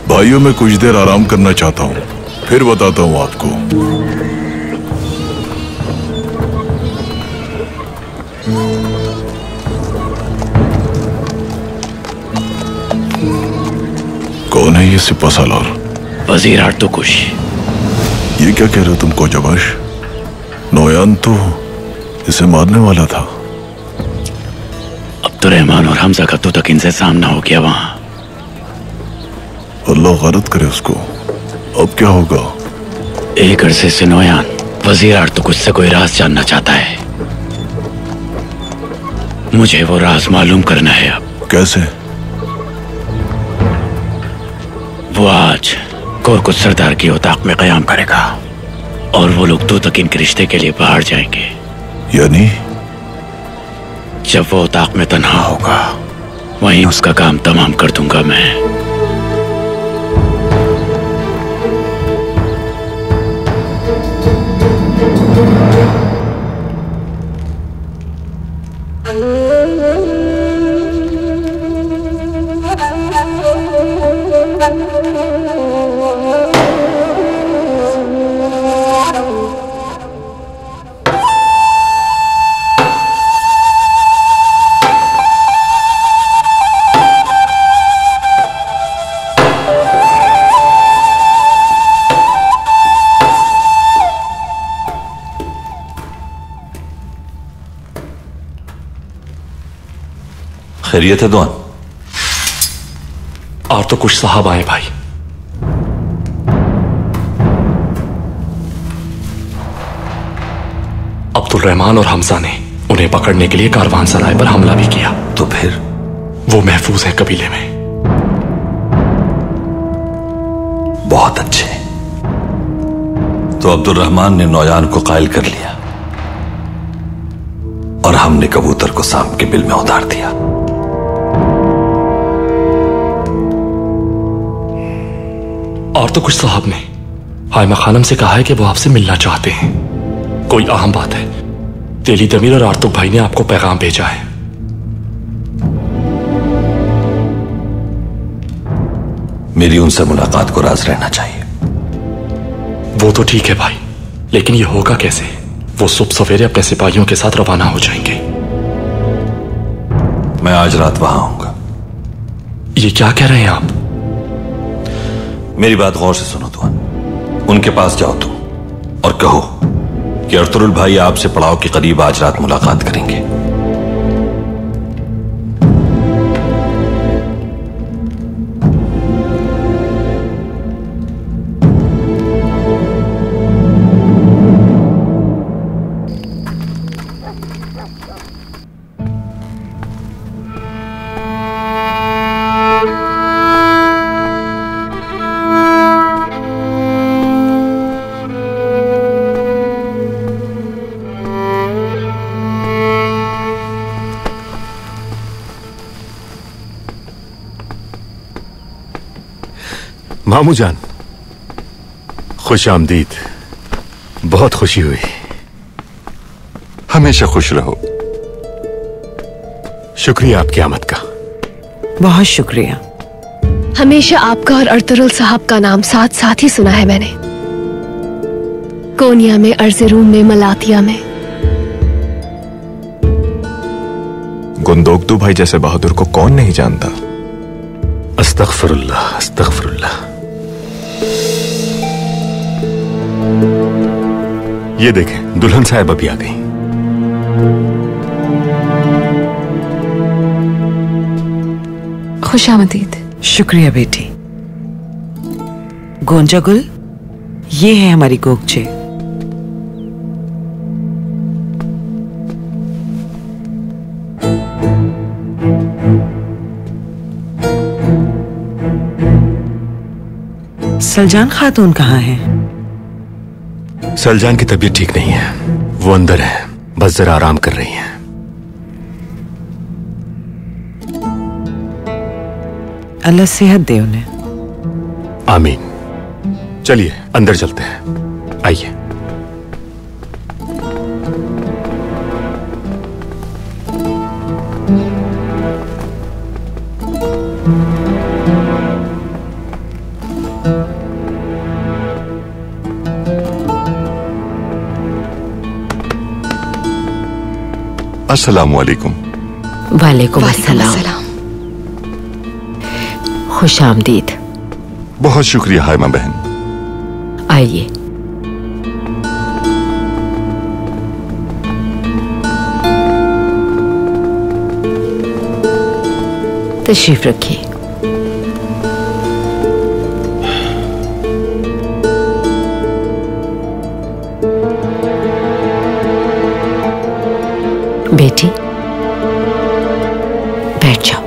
भाइयों, मैं कुछ देर आराम करना चाहता हूँ, फिर बताता हूँ आपको। कौन है ये सिपा सालार? वजीर आर्तुकुश। ये क्या कह रहे हो तुम कोजाबाश? नोयान तो इसे मारने वाला था। अब्दुर्रहमान और हमजा का तो तक इनसे सामना हो गया वहां। अल्लाह गलत करे उसको। अब क्या होगा? एक अरसे से नोयान वजीर आर्तुकुश से कोई राज जानना चाहता है। मुझे वो राज मालूम करना है। अब कैसे? वो आज कोरकुट सरदार की औताक में कयाम करेगा और वो लोग तूतकिन के रिश्ते के लिए बाहर जाएंगे। यानी जब वो औताक में तन्हा होगा वहीं उसका काम तमाम कर दूंगा मैं। खैरियत है दुआन? आर्तुकुश साहब आए भाई। अब्दुल रहमान और हमजा ने उन्हें पकड़ने के लिए कारवान सराय पर हमला भी किया। तो फिर? वो महफूज है कबीले में। बहुत अच्छे। तो अब्दुल रहमान ने नौयान को कायल कर लिया और हमने कबूतर को सांप के बिल में उतार दिया। आर्तुकुश साहब ने हाइमा खानम से कहा है कि वो आपसे मिलना चाहते हैं। कोई अहम बात है। तेली दमीर और आर्तुक भाई ने आपको पैगाम भेजा है। मेरी उनसे मुलाकात को राज रहना चाहिए। वो तो ठीक है भाई, लेकिन ये होगा कैसे? वो सुबह सवेरे अपने सिपाहियों के साथ रवाना हो जाएंगे। मैं आज रात वहां आऊंगा। ये क्या कह रहे हैं आप? मेरी बात गौर से सुनो दुआन। उनके पास जाओ तुम और कहो कि अर्तुरुल भाई आपसे पड़ाव के करीब आज रात मुलाकात करेंगे। मामू जान, खुश आमदीद। बहुत खुशी हुई। हमेशा खुश रहो। शुक्रिया आपकी आमद का। बहुत शुक्रिया। हमेशा आपका और अर्तुगरुल साहब का नाम साथ साथ ही सुना है मैंने, कोनिया में, अर्ज़ेरूम में, मलातिया में। गुंदोगदू भाई जैसे बहादुर को कौन नहीं जानता। अस्तगफिरुल्लाह, अस्तगफिरुल्लाह। ये देखें, दुल्हन साहब अभी आ गई। खुशामदीद। शुक्रिया बेटी। गोंजा गुल, ये है हमारी गोगचे। सलजान खातून कहाँ है? सलजान की तबीयत ठीक नहीं है, वो अंदर है, बस जरा आराम कर रही है। अल्लाह सेहत दे उन्हें। आमीन। चलिए अंदर चलते हैं, आइए। अस्सलामुअलैकुम। वालेकुम अस्सलाम। खुश आमदीद। बहुत शुक्रिया हायमा बहन। आइए। तशरीफ रखिए। बेटी बैठ जाओ।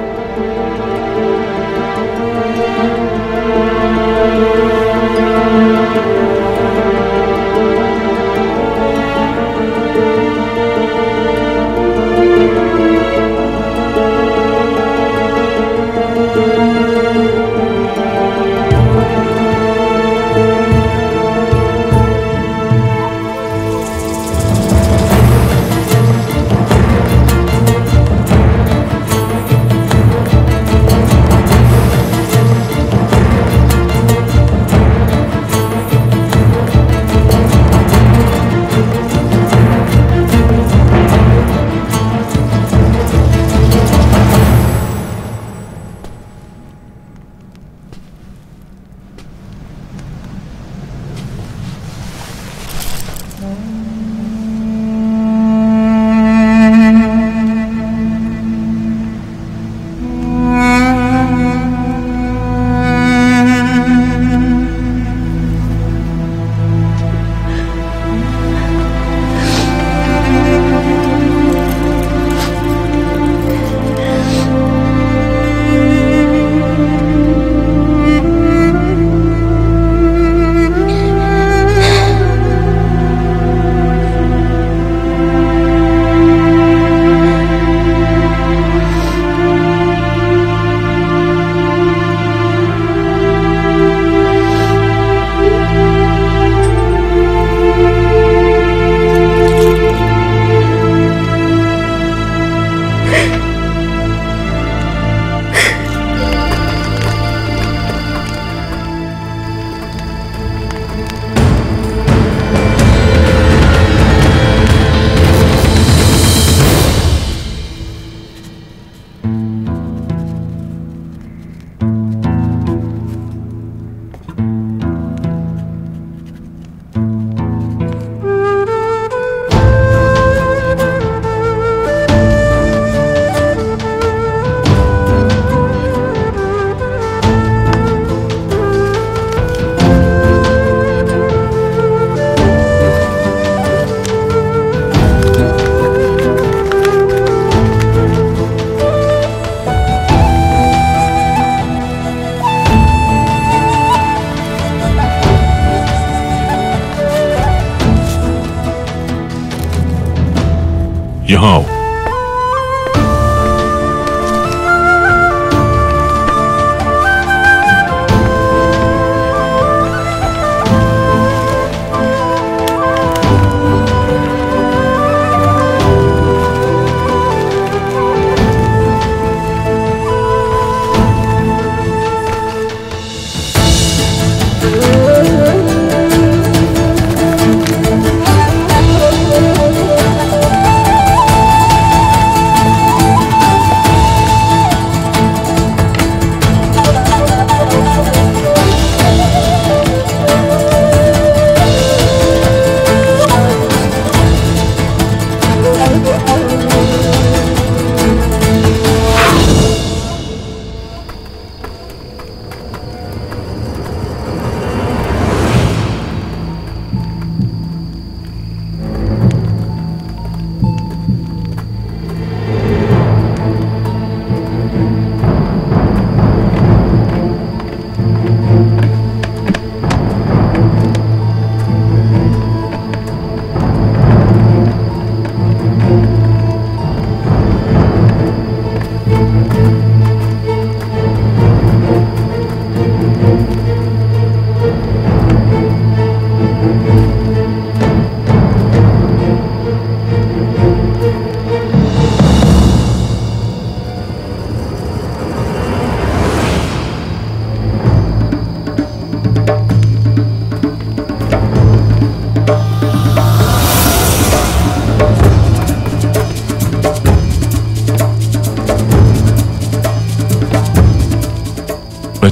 यहाँ आओ।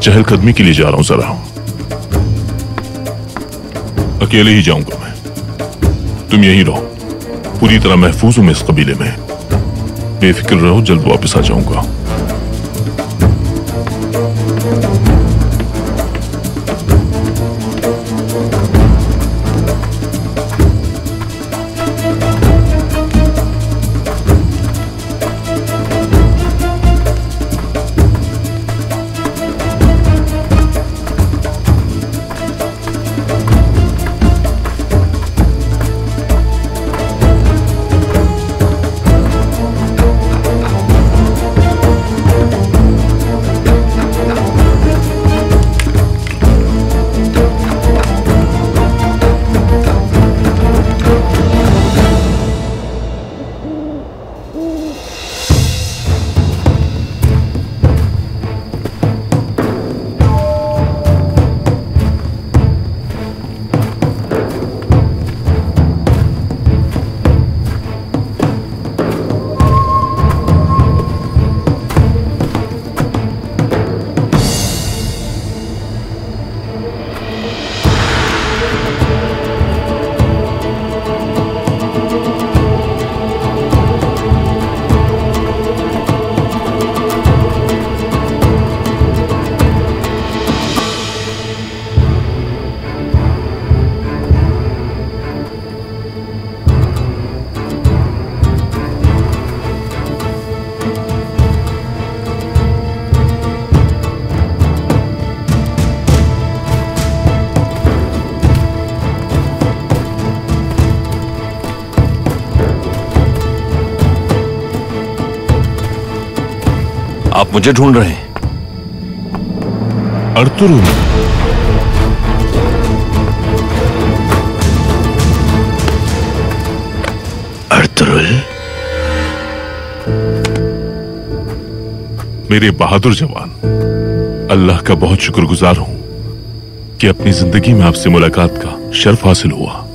चहलकदमी के लिए जा रहा हूं जरा। अकेले ही जाऊंगा मैं, तुम यहीं रहो। पूरी तरह महफूज हूं मैं इस कबीले में, बेफिक्र रहो, जल्द वापस आ जाऊंगा। आप मुझे ढूंढ रहे हैं? अर्तुरुल, अर्तुरुल, मेरे बहादुर जवान, अल्लाह का बहुत शुक्रगुजार हूं कि अपनी जिंदगी में आपसे मुलाकात का शर्फ हासिल हुआ।